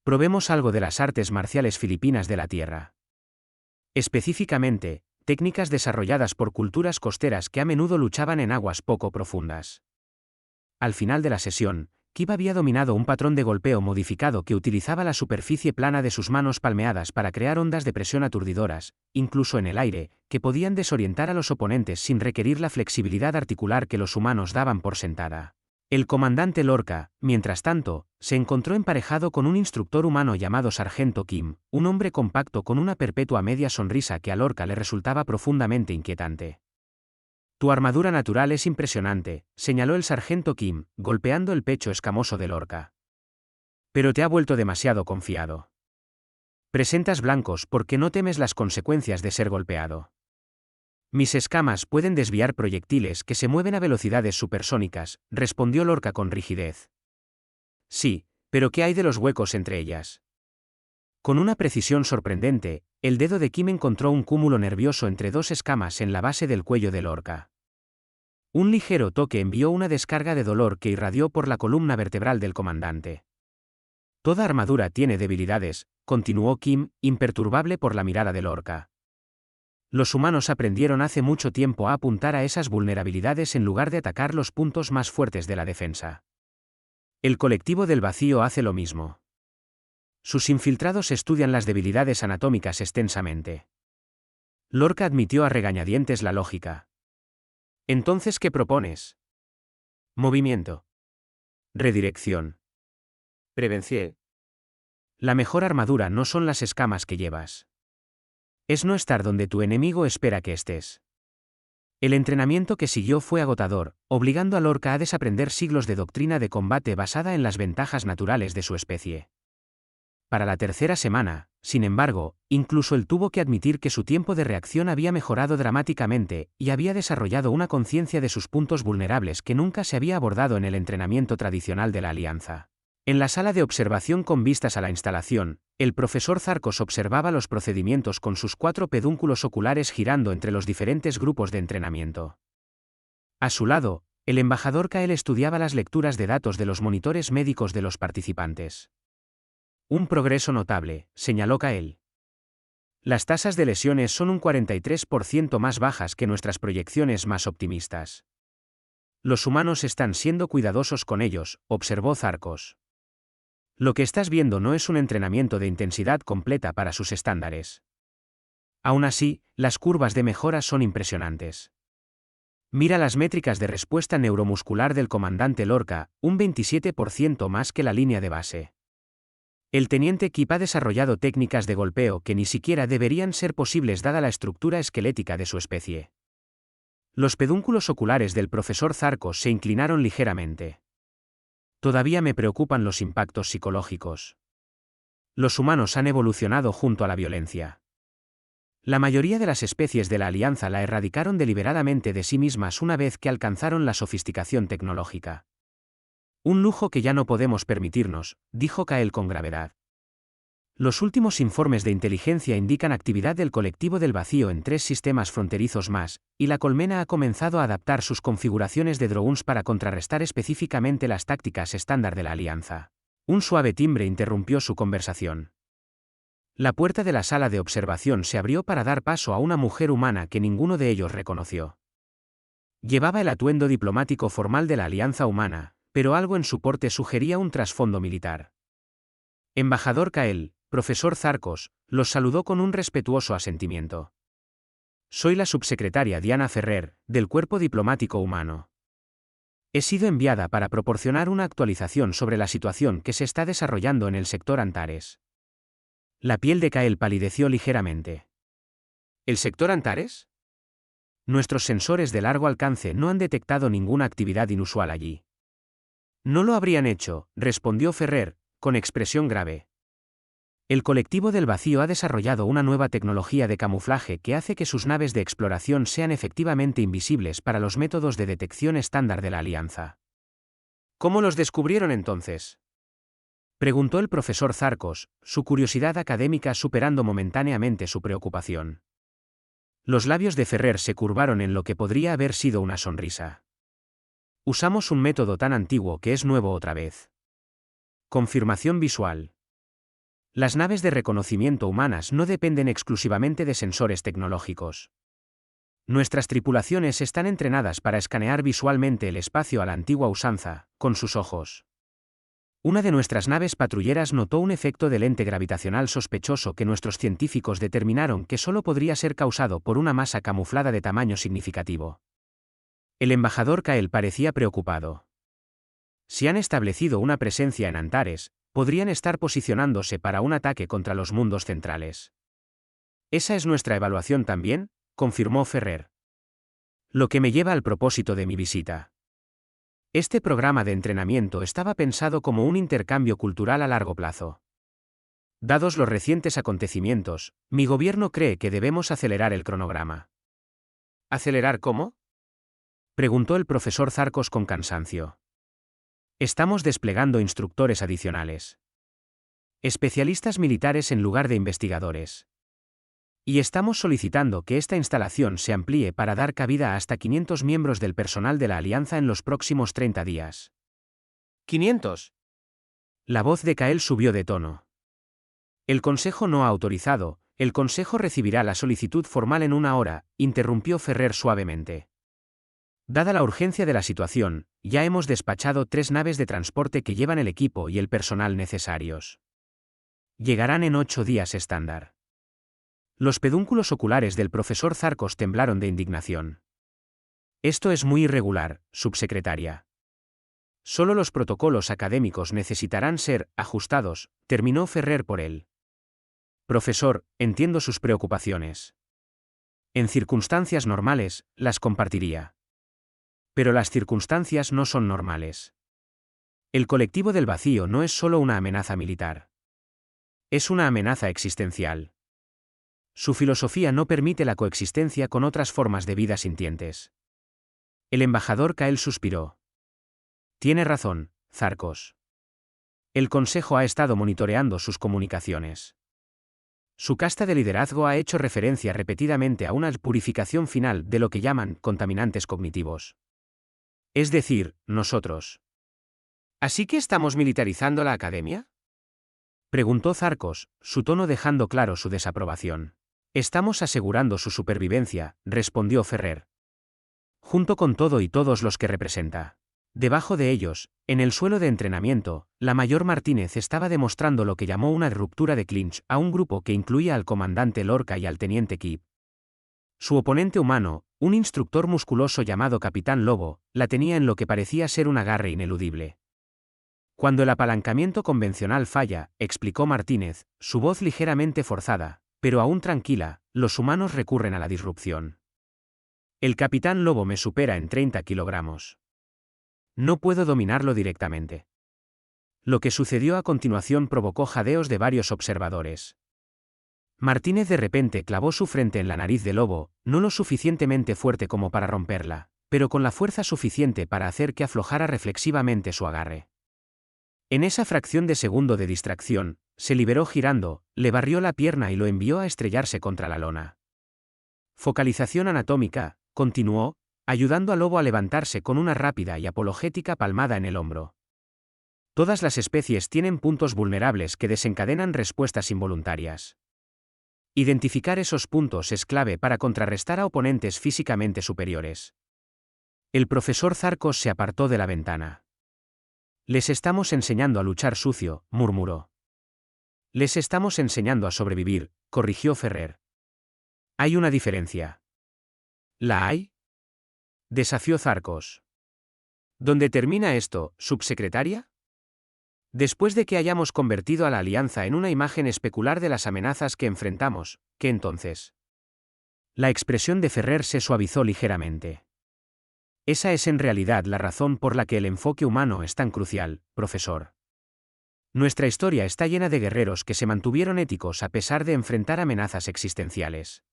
Probemos algo de las artes marciales filipinas de la tierra. Específicamente, técnicas desarrolladas por culturas costeras que a menudo luchaban en aguas poco profundas. Al final de la sesión, Kip había dominado un patrón de golpeo modificado que utilizaba la superficie plana de sus manos palmeadas para crear ondas de presión aturdidoras, incluso en el aire, que podían desorientar a los oponentes sin requerir la flexibilidad articular que los humanos daban por sentada. El comandante Lorca, mientras tanto, se encontró emparejado con un instructor humano llamado Sargento Kim, un hombre compacto con una perpetua media sonrisa que a Lorca le resultaba profundamente inquietante. «Tu armadura natural es impresionante», señaló el sargento Kim, golpeando el pecho escamoso de Lorca. «Pero te ha vuelto demasiado confiado. Presentas blancos porque no temes las consecuencias de ser golpeado». «Mis escamas pueden desviar proyectiles que se mueven a velocidades supersónicas», respondió Lorca con rigidez. «Sí, pero ¿qué hay de los huecos entre ellas?». Con una precisión sorprendente, el dedo de Kim encontró un cúmulo nervioso entre dos escamas en la base del cuello de Lorca. Un ligero toque envió una descarga de dolor que irradió por la columna vertebral del comandante. «Toda armadura tiene debilidades», continuó Kim, imperturbable por la mirada de Lorca. «Los humanos aprendieron hace mucho tiempo a apuntar a esas vulnerabilidades en lugar de atacar los puntos más fuertes de la defensa. El colectivo del vacío hace lo mismo. Sus infiltrados estudian las debilidades anatómicas extensamente». Lorca admitió a regañadientes la lógica. «Entonces, ¿qué propones?». «Movimiento. Redirección. Prevención. La mejor armadura no son las escamas que llevas. Es no estar donde tu enemigo espera que estés». El entrenamiento que siguió fue agotador, obligando a Lorca a desaprender siglos de doctrina de combate basada en las ventajas naturales de su especie. Para la tercera semana, sin embargo, incluso él tuvo que admitir que su tiempo de reacción había mejorado dramáticamente, y había desarrollado una conciencia de sus puntos vulnerables que nunca se había abordado en el entrenamiento tradicional de la Alianza. En la sala de observación con vistas a la instalación, el profesor Zarcos observaba los procedimientos con sus 4 pedúnculos oculares girando entre los diferentes grupos de entrenamiento. A su lado, el embajador Kael estudiaba las lecturas de datos de los monitores médicos de los participantes. «Un progreso notable», señaló Kael. «Las tasas de lesiones son un 43% más bajas que nuestras proyecciones más optimistas». «Los humanos están siendo cuidadosos con ellos», observó Zarcos. «Lo que estás viendo no es un entrenamiento de intensidad completa para sus estándares. Aún así, las curvas de mejora son impresionantes. Mira las métricas de respuesta neuromuscular del comandante Lorca, un 27% más que la línea de base. El teniente Kip ha desarrollado técnicas de golpeo que ni siquiera deberían ser posibles dada la estructura esquelética de su especie». Los pedúnculos oculares del profesor Zarcos se inclinaron ligeramente. «Todavía me preocupan los impactos psicológicos. Los humanos han evolucionado junto a la violencia. La mayoría de las especies de la Alianza la erradicaron deliberadamente de sí mismas una vez que alcanzaron la sofisticación tecnológica. Un lujo que ya no podemos permitirnos», dijo Kael con gravedad. «Los últimos informes de inteligencia indican actividad del colectivo del vacío en 3 sistemas fronterizos más, y la colmena ha comenzado a adaptar sus configuraciones de drones para contrarrestar específicamente las tácticas estándar de la Alianza». Un suave timbre interrumpió su conversación. La puerta de la sala de observación se abrió para dar paso a una mujer humana que ninguno de ellos reconoció. Llevaba el atuendo diplomático formal de la Alianza Humana, pero algo en su porte sugería un trasfondo militar. «Embajador Kael», profesor Zarcos, los saludó con un respetuoso asentimiento. «Soy la subsecretaria Diana Ferrer, del Cuerpo Diplomático Humano. He sido enviada para proporcionar una actualización sobre la situación que se está desarrollando en el sector Antares». La piel de Kael palideció ligeramente. «¿El sector Antares?». «Nuestros sensores de largo alcance no han detectado ninguna actividad inusual allí». «No lo habrían hecho», respondió Ferrer, con expresión grave. «El colectivo del vacío ha desarrollado una nueva tecnología de camuflaje que hace que sus naves de exploración sean efectivamente invisibles para los métodos de detección estándar de la Alianza». «¿Cómo los descubrieron entonces?», preguntó el profesor Zarcos, su curiosidad académica superando momentáneamente su preocupación. Los labios de Ferrer se curvaron en lo que podría haber sido una sonrisa. «Usamos un método tan antiguo que es nuevo otra vez. Confirmación visual. Las naves de reconocimiento humanas no dependen exclusivamente de sensores tecnológicos. Nuestras tripulaciones están entrenadas para escanear visualmente el espacio a la antigua usanza, con sus ojos. Una de nuestras naves patrulleras notó un efecto de lente gravitacional sospechoso que nuestros científicos determinaron que solo podría ser causado por una masa camuflada de tamaño significativo. El embajador Kael parecía preocupado. Si han establecido una presencia en Antares, podrían estar posicionándose para un ataque contra los mundos centrales. Esa es nuestra evaluación también, confirmó Ferrer. Lo que me lleva al propósito de mi visita. Este programa de entrenamiento estaba pensado como un intercambio cultural a largo plazo. Dados los recientes acontecimientos, mi gobierno cree que debemos acelerar el cronograma. ¿Acelerar cómo?, preguntó el profesor Zarcos con cansancio. Estamos desplegando instructores adicionales. Especialistas militares en lugar de investigadores. Y estamos solicitando que esta instalación se amplíe para dar cabida a hasta 500 miembros del personal de la Alianza en los próximos 30 días. ¿500? La voz de Kael subió de tono. El Consejo no ha autorizado, el Consejo recibirá la solicitud formal en 1 hora, interrumpió Ferrer suavemente. Dada la urgencia de la situación, ya hemos despachado 3 naves de transporte que llevan el equipo y el personal necesarios. Llegarán en 8 días estándar. Los pedúnculos oculares del profesor Zarcos temblaron de indignación. Esto es muy irregular, subsecretaria. Solo los protocolos académicos necesitarán ser ajustados, terminó Ferrer por él. Profesor, entiendo sus preocupaciones. En circunstancias normales, las compartiría. Pero las circunstancias no son normales. El colectivo del vacío no es solo una amenaza militar. Es una amenaza existencial. Su filosofía no permite la coexistencia con otras formas de vida sintientes. El embajador Kael suspiró. Tiene razón, Zarcos. El Consejo ha estado monitoreando sus comunicaciones. Su casta de liderazgo ha hecho referencia repetidamente a una purificación final de lo que llaman contaminantes cognitivos. Es decir, nosotros. ¿Así que estamos militarizando la academia?, preguntó Zarcos, su tono dejando claro su desaprobación. Estamos asegurando su supervivencia, respondió Ferrer. Junto con todo y todos los que representa. Debajo de ellos, en el suelo de entrenamiento, la mayor Martínez estaba demostrando lo que llamó una ruptura de clinch a un grupo que incluía al comandante Lorca y al teniente Kip. Su oponente humano, un instructor musculoso llamado Capitán Lobo, la tenía en lo que parecía ser un agarre ineludible. Cuando el apalancamiento convencional falla, explicó Martínez, su voz ligeramente forzada, pero aún tranquila, los humanos recurren a la disrupción. El Capitán Lobo me supera en 30 kilogramos. No puedo dominarlo directamente. Lo que sucedió a continuación provocó jadeos de varios observadores. Martínez de repente clavó su frente en la nariz de Lobo, no lo suficientemente fuerte como para romperla, pero con la fuerza suficiente para hacer que aflojara reflexivamente su agarre. En esa fracción de segundo de distracción, se liberó girando, le barrió la pierna y lo envió a estrellarse contra la lona. Focalización anatómica, continuó, ayudando a Lobo a levantarse con una rápida y apologética palmada en el hombro. Todas las especies tienen puntos vulnerables que desencadenan respuestas involuntarias. Identificar esos puntos es clave para contrarrestar a oponentes físicamente superiores. El profesor Zarcos se apartó de la ventana. Les estamos enseñando a luchar sucio, murmuró. Les estamos enseñando a sobrevivir, corrigió Ferrer. Hay una diferencia. ¿La hay?, desafió Zarcos. ¿Dónde termina esto, subsecretaria? Después de que hayamos convertido a la Alianza en una imagen especular de las amenazas que enfrentamos, ¿qué entonces? La expresión de Ferrer se suavizó ligeramente. Esa es en realidad la razón por la que el enfoque humano es tan crucial, profesor. Nuestra historia está llena de guerreros que se mantuvieron éticos a pesar de enfrentar amenazas existenciales.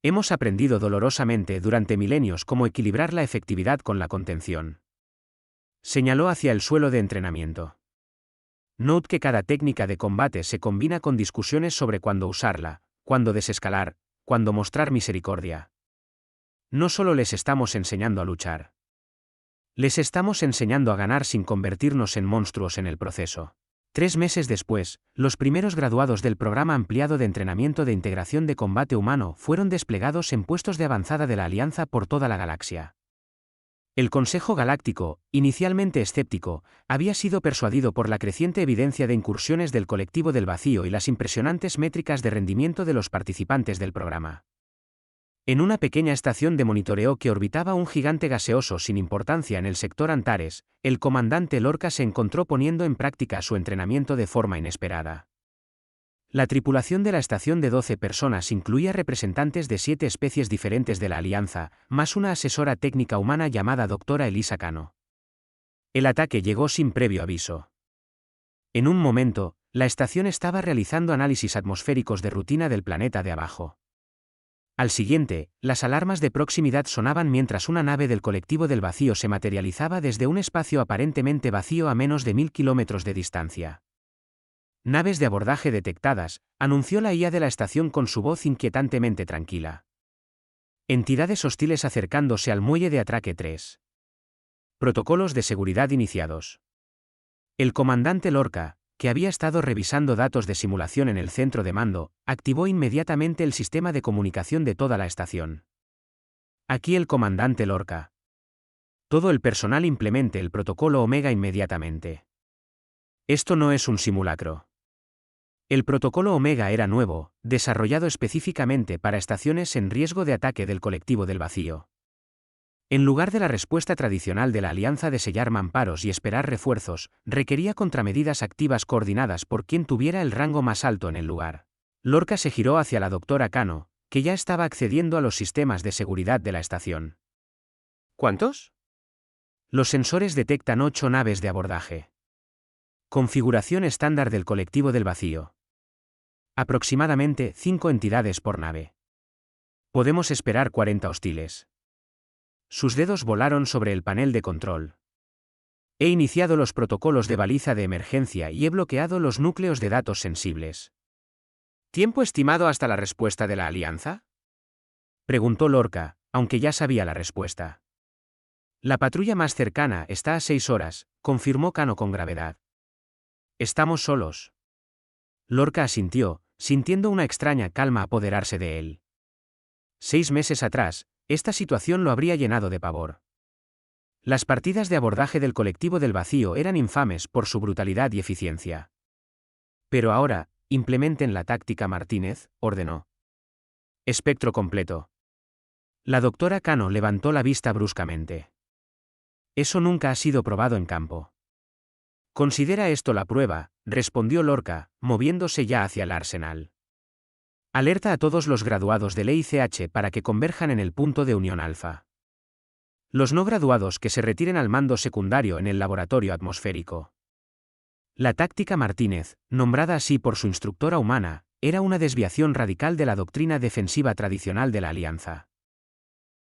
Hemos aprendido dolorosamente durante milenios cómo equilibrar la efectividad con la contención. Señaló hacia el suelo de entrenamiento. Note que cada técnica de combate se combina con discusiones sobre cuándo usarla, cuándo desescalar, cuándo mostrar misericordia. No solo les estamos enseñando a luchar. Les estamos enseñando a ganar sin convertirnos en monstruos en el proceso. 3 meses después, los primeros graduados del programa ampliado de entrenamiento de integración de combate humano fueron desplegados en puestos de avanzada de la Alianza por toda la galaxia. El Consejo Galáctico, inicialmente escéptico, había sido persuadido por la creciente evidencia de incursiones del colectivo del vacío y las impresionantes métricas de rendimiento de los participantes del programa. En una pequeña estación de monitoreo que orbitaba un gigante gaseoso sin importancia en el sector Antares, el comandante Lorca se encontró poniendo en práctica su entrenamiento de forma inesperada. La tripulación de la estación de 12 personas incluía representantes de 7 especies diferentes de la Alianza, más una asesora técnica humana llamada Dra. Elisa Cano. El ataque llegó sin previo aviso. En un momento, la estación estaba realizando análisis atmosféricos de rutina del planeta de abajo. Al siguiente, las alarmas de proximidad sonaban mientras una nave del colectivo del vacío se materializaba desde un espacio aparentemente vacío a menos de 1000 kilómetros de distancia. Naves de abordaje detectadas, anunció la IA de la estación con su voz inquietantemente tranquila. Entidades hostiles acercándose al muelle de atraque 3. Protocolos de seguridad iniciados. El comandante Lorca, que había estado revisando datos de simulación en el centro de mando, activó inmediatamente el sistema de comunicación de toda la estación. Aquí el comandante Lorca. Todo el personal implemente el protocolo Omega inmediatamente. Esto no es un simulacro. El protocolo Omega era nuevo, desarrollado específicamente para estaciones en riesgo de ataque del colectivo del vacío. En lugar de la respuesta tradicional de la Alianza de sellar mamparos y esperar refuerzos, requería contramedidas activas coordinadas por quien tuviera el rango más alto en el lugar. Lorca se giró hacia la Dra. Cano, que ya estaba accediendo a los sistemas de seguridad de la estación. ¿Cuántos? Los sensores detectan 8 naves de abordaje. Configuración estándar del colectivo del vacío. Aproximadamente 5 entidades por nave. Podemos esperar 40 hostiles. Sus dedos volaron sobre el panel de control. He iniciado los protocolos de baliza de emergencia y he bloqueado los núcleos de datos sensibles. ¿Tiempo estimado hasta la respuesta de la Alianza? Preguntó Lorca, aunque ya sabía la respuesta. La patrulla más cercana está a 6 horas, confirmó Cano con gravedad. Estamos solos. Lorca asintió, sintiendo una extraña calma apoderarse de él. 6 meses atrás, esta situación lo habría llenado de pavor. Las partidas de abordaje del colectivo del vacío eran infames por su brutalidad y eficiencia. Pero ahora, implementen la táctica Martínez, ordenó. Espectro completo. La doctora Cano levantó la vista bruscamente. Eso nunca ha sido probado en campo. Considera esto la prueba, respondió Lorca, moviéndose ya hacia el arsenal. Alerta a todos los graduados del EICH para que converjan en el punto de unión alfa. Los no graduados que se retiren al mando secundario en el laboratorio atmosférico. La táctica Martínez, nombrada así por su instructora humana, era una desviación radical de la doctrina defensiva tradicional de la Alianza.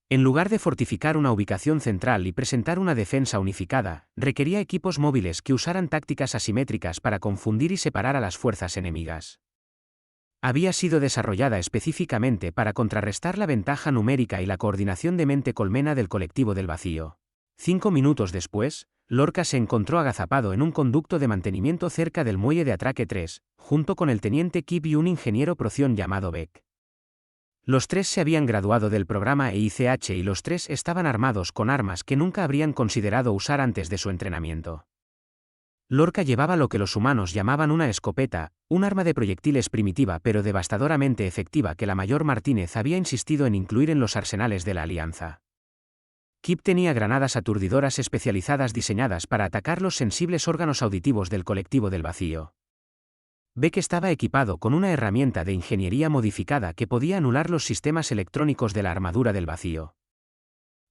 En lugar de fortificar una ubicación central y presentar una defensa unificada, requería equipos móviles que usaran tácticas asimétricas para confundir y separar a las fuerzas enemigas. Había sido desarrollada específicamente para contrarrestar la ventaja numérica y la coordinación de mente colmena del colectivo del vacío. 5 minutos después, Lorca se encontró agazapado en un conducto de mantenimiento cerca del muelle de atraque 3, junto con el teniente Kip y un ingeniero proción llamado Beck. Los 3 se habían graduado del programa EICH y los 3 estaban armados con armas que nunca habrían considerado usar antes de su entrenamiento. Lorca llevaba lo que los humanos llamaban una escopeta, un arma de proyectiles primitiva pero devastadoramente efectiva que la mayor Martínez había insistido en incluir en los arsenales de la Alianza. Kip tenía granadas aturdidoras especializadas diseñadas para atacar los sensibles órganos auditivos del colectivo del vacío. Beck estaba equipado con una herramienta de ingeniería modificada que podía anular los sistemas electrónicos de la armadura del vacío.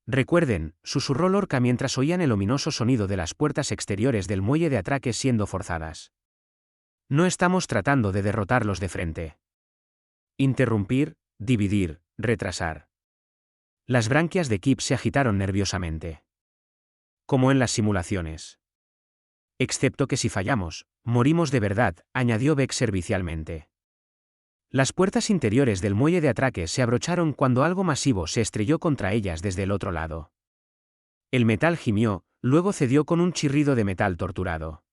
Recuerden, susurró Lorca mientras oían el ominoso sonido de las puertas exteriores del muelle de atraque siendo forzadas. No estamos tratando de derrotarlos de frente. Interrumpir, dividir, retrasar. Las branquias de Kip se agitaron nerviosamente. Como en las simulaciones. Excepto que si fallamos, morimos de verdad, añadió Beck servicialmente. Las puertas interiores del muelle de atraque se abrocharon cuando algo masivo se estrelló contra ellas desde el otro lado. El metal gimió, luego cedió con un chirrido de metal torturado.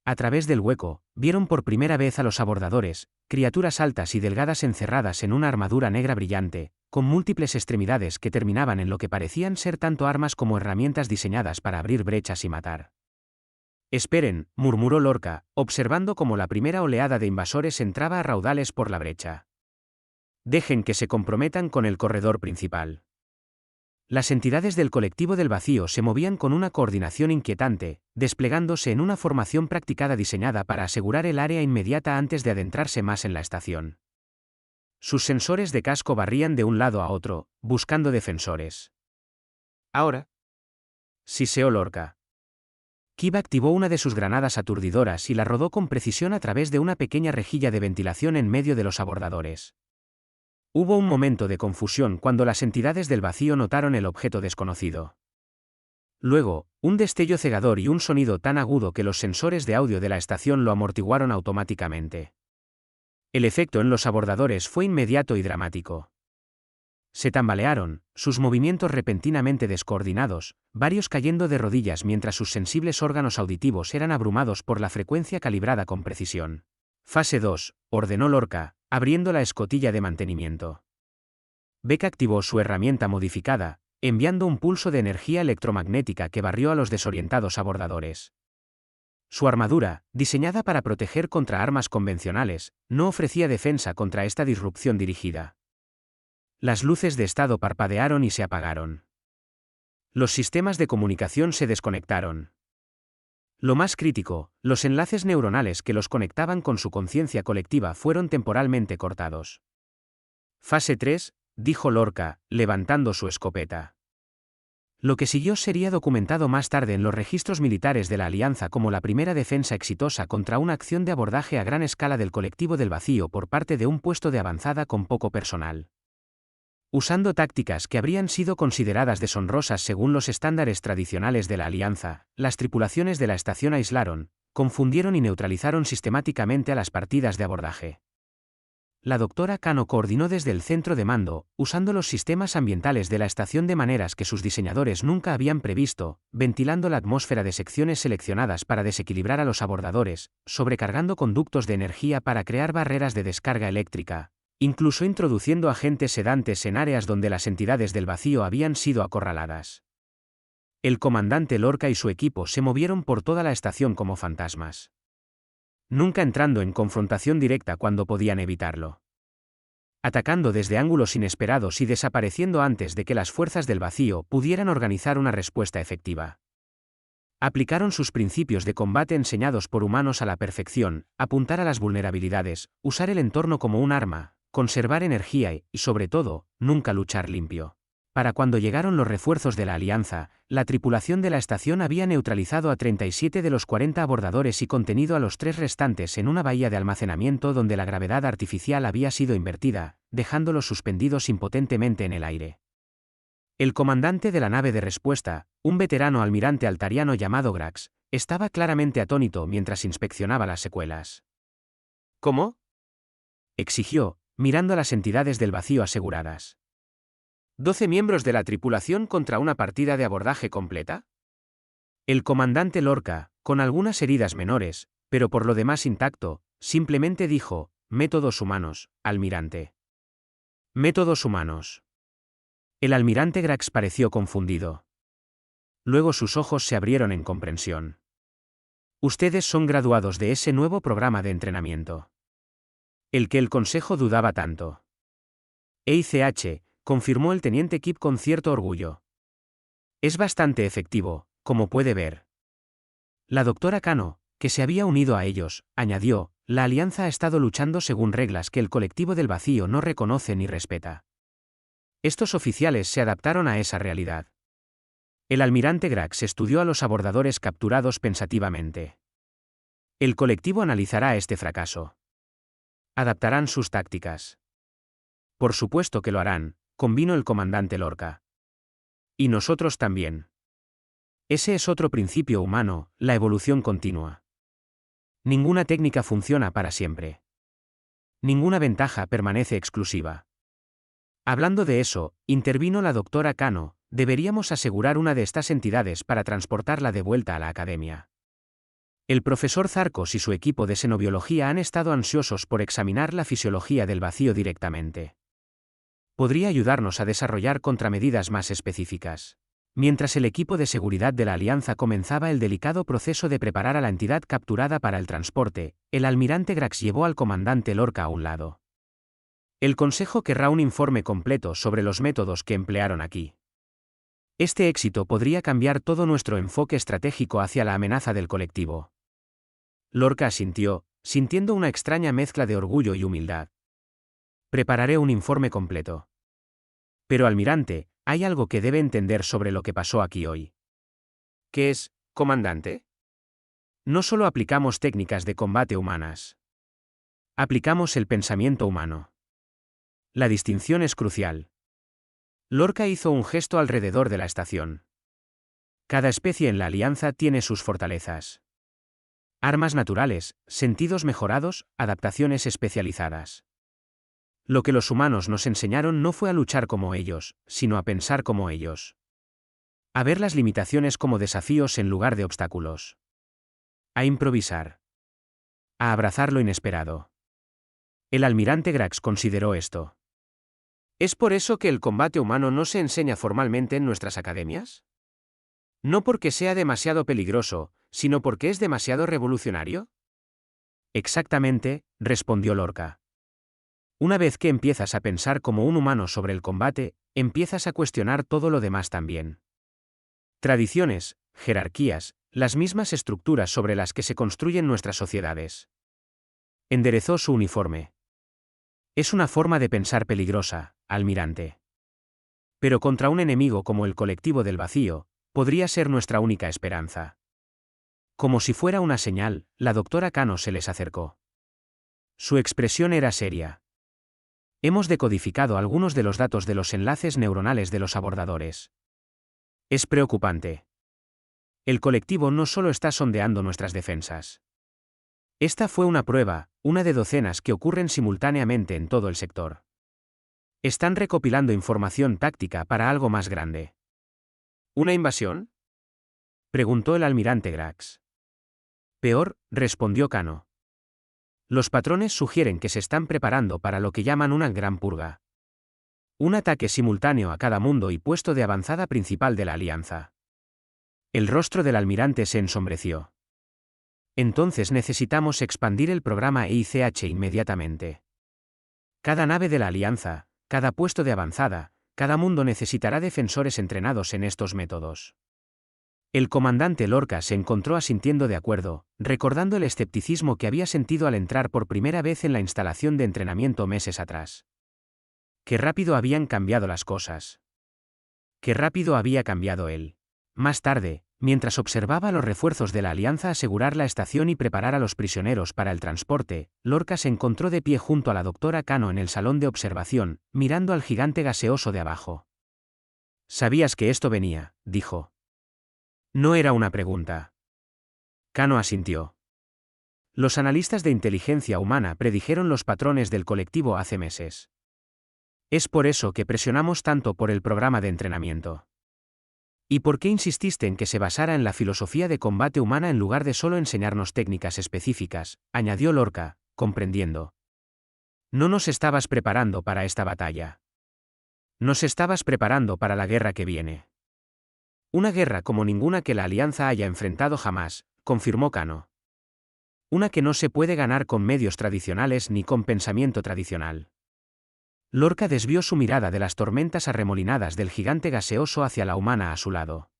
A través del hueco, vieron por primera vez a los abordadores, criaturas altas y delgadas encerradas en una armadura negra brillante, con múltiples extremidades que terminaban en lo que parecían ser tanto armas como herramientas diseñadas para abrir brechas y matar. «Esperen», murmuró Lorca, observando cómo la primera oleada de invasores entraba a raudales por la brecha. «Dejen que se comprometan con el corredor principal». Las entidades del colectivo del vacío se movían con una coordinación inquietante, desplegándose en una formación practicada diseñada para asegurar el área inmediata antes de adentrarse más en la estación. Sus sensores de casco barrían de un lado a otro, buscando defensores. «Ahora», siseó Lorca. Kiva activó una de sus granadas aturdidoras y la rodó con precisión a través de una pequeña rejilla de ventilación en medio de los abordadores. Hubo un momento de confusión cuando las entidades del vacío notaron el objeto desconocido. Luego, un destello cegador y un sonido tan agudo que los sensores de audio de la estación lo amortiguaron automáticamente. El efecto en los abordadores fue inmediato y dramático. Se tambalearon, sus movimientos repentinamente descoordinados, varios cayendo de rodillas mientras sus sensibles órganos auditivos eran abrumados por la frecuencia calibrada con precisión. Fase 2, ordenó Lorca, abriendo la escotilla de mantenimiento. Beck activó su herramienta modificada, enviando un pulso de energía electromagnética que barrió a los desorientados abordadores. Su armadura, diseñada para proteger contra armas convencionales, no ofrecía defensa contra esta disrupción dirigida. Las luces de estado parpadearon y se apagaron. Los sistemas de comunicación se desconectaron. Lo más crítico, los enlaces neuronales que los conectaban con su conciencia colectiva fueron temporalmente cortados. Fase 3, dijo Lorca, levantando su escopeta. Lo que siguió sería documentado más tarde en los registros militares de la Alianza como la primera defensa exitosa contra una acción de abordaje a gran escala del colectivo del vacío por parte de un puesto de avanzada con poco personal. Usando tácticas que habrían sido consideradas deshonrosas según los estándares tradicionales de la Alianza, las tripulaciones de la estación aislaron, confundieron y neutralizaron sistemáticamente a las partidas de abordaje. La doctora Kano coordinó desde el centro de mando, usando los sistemas ambientales de la estación de maneras que sus diseñadores nunca habían previsto, ventilando la atmósfera de secciones seleccionadas para desequilibrar a los abordadores, sobrecargando conductos de energía para crear barreras de descarga eléctrica, incluso introduciendo agentes sedantes en áreas donde las entidades del vacío habían sido acorraladas. El comandante Lorca y su equipo se movieron por toda la estación como fantasmas, nunca entrando en confrontación directa cuando podían evitarlo. Atacando desde ángulos inesperados y desapareciendo antes de que las fuerzas del vacío pudieran organizar una respuesta efectiva. Aplicaron sus principios de combate enseñados por humanos a la perfección, apuntar a las vulnerabilidades, usar el entorno como un arma, conservar energía y, sobre todo, nunca luchar limpio. Para cuando llegaron los refuerzos de la Alianza, la tripulación de la estación había neutralizado a 37 de los 40 abordadores y contenido a los 3 restantes en una bahía de almacenamiento donde la gravedad artificial había sido invertida, dejándolos suspendidos impotentemente en el aire. El comandante de la nave de respuesta, un veterano almirante altariano llamado Grax, estaba claramente atónito mientras inspeccionaba las secuelas. ¿Cómo?, exigió, mirando a las entidades del vacío aseguradas. 12 miembros de la tripulación contra una partida de abordaje completa. El comandante Lorca, con algunas heridas menores, pero por lo demás intacto, simplemente dijo: «Métodos humanos, almirante». «Métodos humanos». El almirante Grax pareció confundido. Luego sus ojos se abrieron en comprensión. «Ustedes son graduados de ese nuevo programa de entrenamiento. El que el Consejo dudaba tanto». «EICH», confirmó el teniente Kip con cierto orgullo. «Es bastante efectivo, como puede ver». La doctora Kano, que se había unido a ellos, añadió: «La Alianza ha estado luchando según reglas que el colectivo del vacío no reconoce ni respeta. Estos oficiales se adaptaron a esa realidad». El almirante Grax estudió a los abordadores capturados pensativamente. «El colectivo analizará este fracaso. Adaptarán sus tácticas». «Por supuesto que lo harán», convino el comandante Lorca. «Y nosotros también. Ese es otro principio humano, la evolución continua. Ninguna técnica funciona para siempre. Ninguna ventaja permanece exclusiva». Hablando de eso, intervino la doctora Kano: «Deberíamos asegurar una de estas entidades para transportarla de vuelta a la academia. El profesor Zarcos y su equipo de xenobiología han estado ansiosos por examinar la fisiología del vacío directamente». podría ayudarnos a desarrollar contramedidas más específicas. Mientras el equipo de seguridad de la Alianza comenzaba el delicado proceso de preparar a la entidad capturada para el transporte, el almirante Grax llevó al comandante Lorca a un lado. El Consejo querrá un informe completo sobre los métodos que emplearon aquí. Este éxito podría cambiar todo nuestro enfoque estratégico hacia la amenaza del colectivo. Lorca asintió, sintiendo una extraña mezcla de orgullo y humildad. Prepararé un informe completo. Pero, almirante, hay algo que debe entender sobre lo que pasó aquí hoy. ¿Qué es, comandante? No solo aplicamos técnicas de combate humanas. Aplicamos el pensamiento humano. La distinción es crucial. Lorca hizo un gesto alrededor de la estación. Cada especie en la Alianza tiene sus fortalezas. Armas naturales, sentidos mejorados, adaptaciones especializadas. Lo que los humanos nos enseñaron no fue a luchar como ellos, sino a pensar como ellos. A ver las limitaciones como desafíos en lugar de obstáculos. A improvisar. A abrazar lo inesperado. El almirante Grax consideró esto. ¿Es por eso que el combate humano no se enseña formalmente en nuestras academias? No porque sea demasiado peligroso, sino porque es demasiado revolucionario. Exactamente, respondió Lorca. Una vez que empiezas a pensar como un humano sobre el combate, empiezas a cuestionar todo lo demás también. Tradiciones, jerarquías, las mismas estructuras sobre las que se construyen nuestras sociedades. Enderezó su uniforme. Es una forma de pensar peligrosa, almirante. Pero contra un enemigo como el colectivo del vacío, podría ser nuestra única esperanza. Como si fuera una señal, la doctora Cano se les acercó. Su expresión era seria. Hemos decodificado algunos de los datos de los enlaces neuronales de los abordadores. Es preocupante. El colectivo no solo está sondeando nuestras defensas. Esta fue una prueba, una de docenas que ocurren simultáneamente en todo el sector. Están recopilando información táctica para algo más grande. ¿Una invasión?, preguntó el almirante Grax. Peor, respondió Cano. Los patrones sugieren que se están preparando para lo que llaman una gran purga. Un ataque simultáneo a cada mundo y puesto de avanzada principal de la Alianza. El rostro del almirante se ensombreció. Entonces necesitamos expandir el programa EICH inmediatamente. Cada nave de la Alianza, cada puesto de avanzada, cada mundo necesitará defensores entrenados en estos métodos. El comandante Lorca se encontró asintiendo de acuerdo, recordando el escepticismo que había sentido al entrar por primera vez en la instalación de entrenamiento meses atrás. Qué rápido habían cambiado las cosas. Qué rápido había cambiado él. Más tarde, mientras observaba a los refuerzos de la Alianza asegurar la estación y preparar a los prisioneros para el transporte, Lorca se encontró de pie junto a la doctora Cano en el salón de observación, mirando al gigante gaseoso de abajo. «Sabías que esto venía», dijo. No era una pregunta. Cano asintió. Los analistas de inteligencia humana predijeron los patrones del colectivo hace meses. Es por eso que presionamos tanto por el programa de entrenamiento. ¿Y por qué insististe en que se basara en la filosofía de combate humana en lugar de solo enseñarnos técnicas específicas?, añadió Lorca, comprendiendo. No nos estabas preparando para esta batalla. Nos estabas preparando para la guerra que viene. Una guerra como ninguna que la Alianza haya enfrentado jamás, confirmó Cano. Una que no se puede ganar con medios tradicionales ni con pensamiento tradicional. Lorca desvió su mirada de las tormentas arremolinadas del gigante gaseoso hacia la humana a su lado.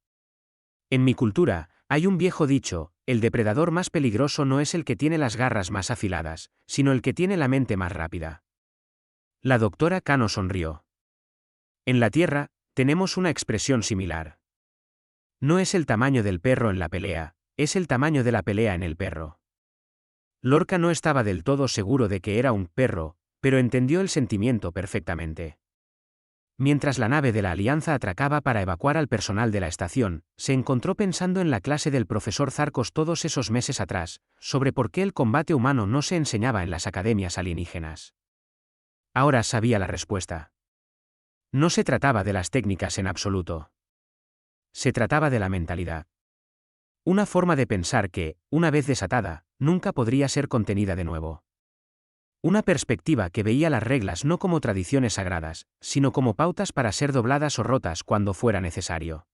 En mi cultura, hay un viejo dicho: el depredador más peligroso no es el que tiene las garras más afiladas, sino el que tiene la mente más rápida. La doctora Cano sonrió. En la Tierra, tenemos una expresión similar. No es el tamaño del perro en la pelea, es el tamaño de la pelea en el perro. Lorca no estaba del todo seguro de que era un perro, pero entendió el sentimiento perfectamente. Mientras la nave de la Alianza atracaba para evacuar al personal de la estación, se encontró pensando en la clase del profesor Zarcos todos esos meses atrás, sobre por qué el combate humano no se enseñaba en las academias alienígenas. Ahora sabía la respuesta. No se trataba de las técnicas en absoluto. Se trataba de la mentalidad. Una forma de pensar que, una vez desatada, nunca podría ser contenida de nuevo. Una perspectiva que veía las reglas no como tradiciones sagradas, sino como pautas para ser dobladas o rotas cuando fuera necesario.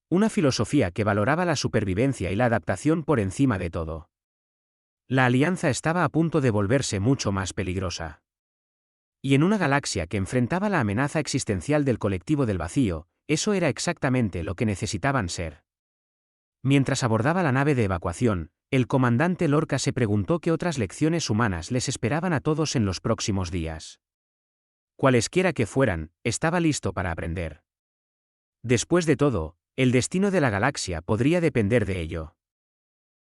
Una filosofía que valoraba la supervivencia y la adaptación por encima de todo. La alianza estaba a punto de volverse mucho más peligrosa. Y en una galaxia que enfrentaba la amenaza existencial del colectivo del vacío, eso era exactamente lo que necesitaban ser. Mientras abordaba la nave de evacuación, el comandante Lorca se preguntó qué otras lecciones humanas les esperaban a todos en los próximos días. Cualesquiera que fueran, estaba listo para aprender. Después de todo, el destino de la galaxia podría depender de ello.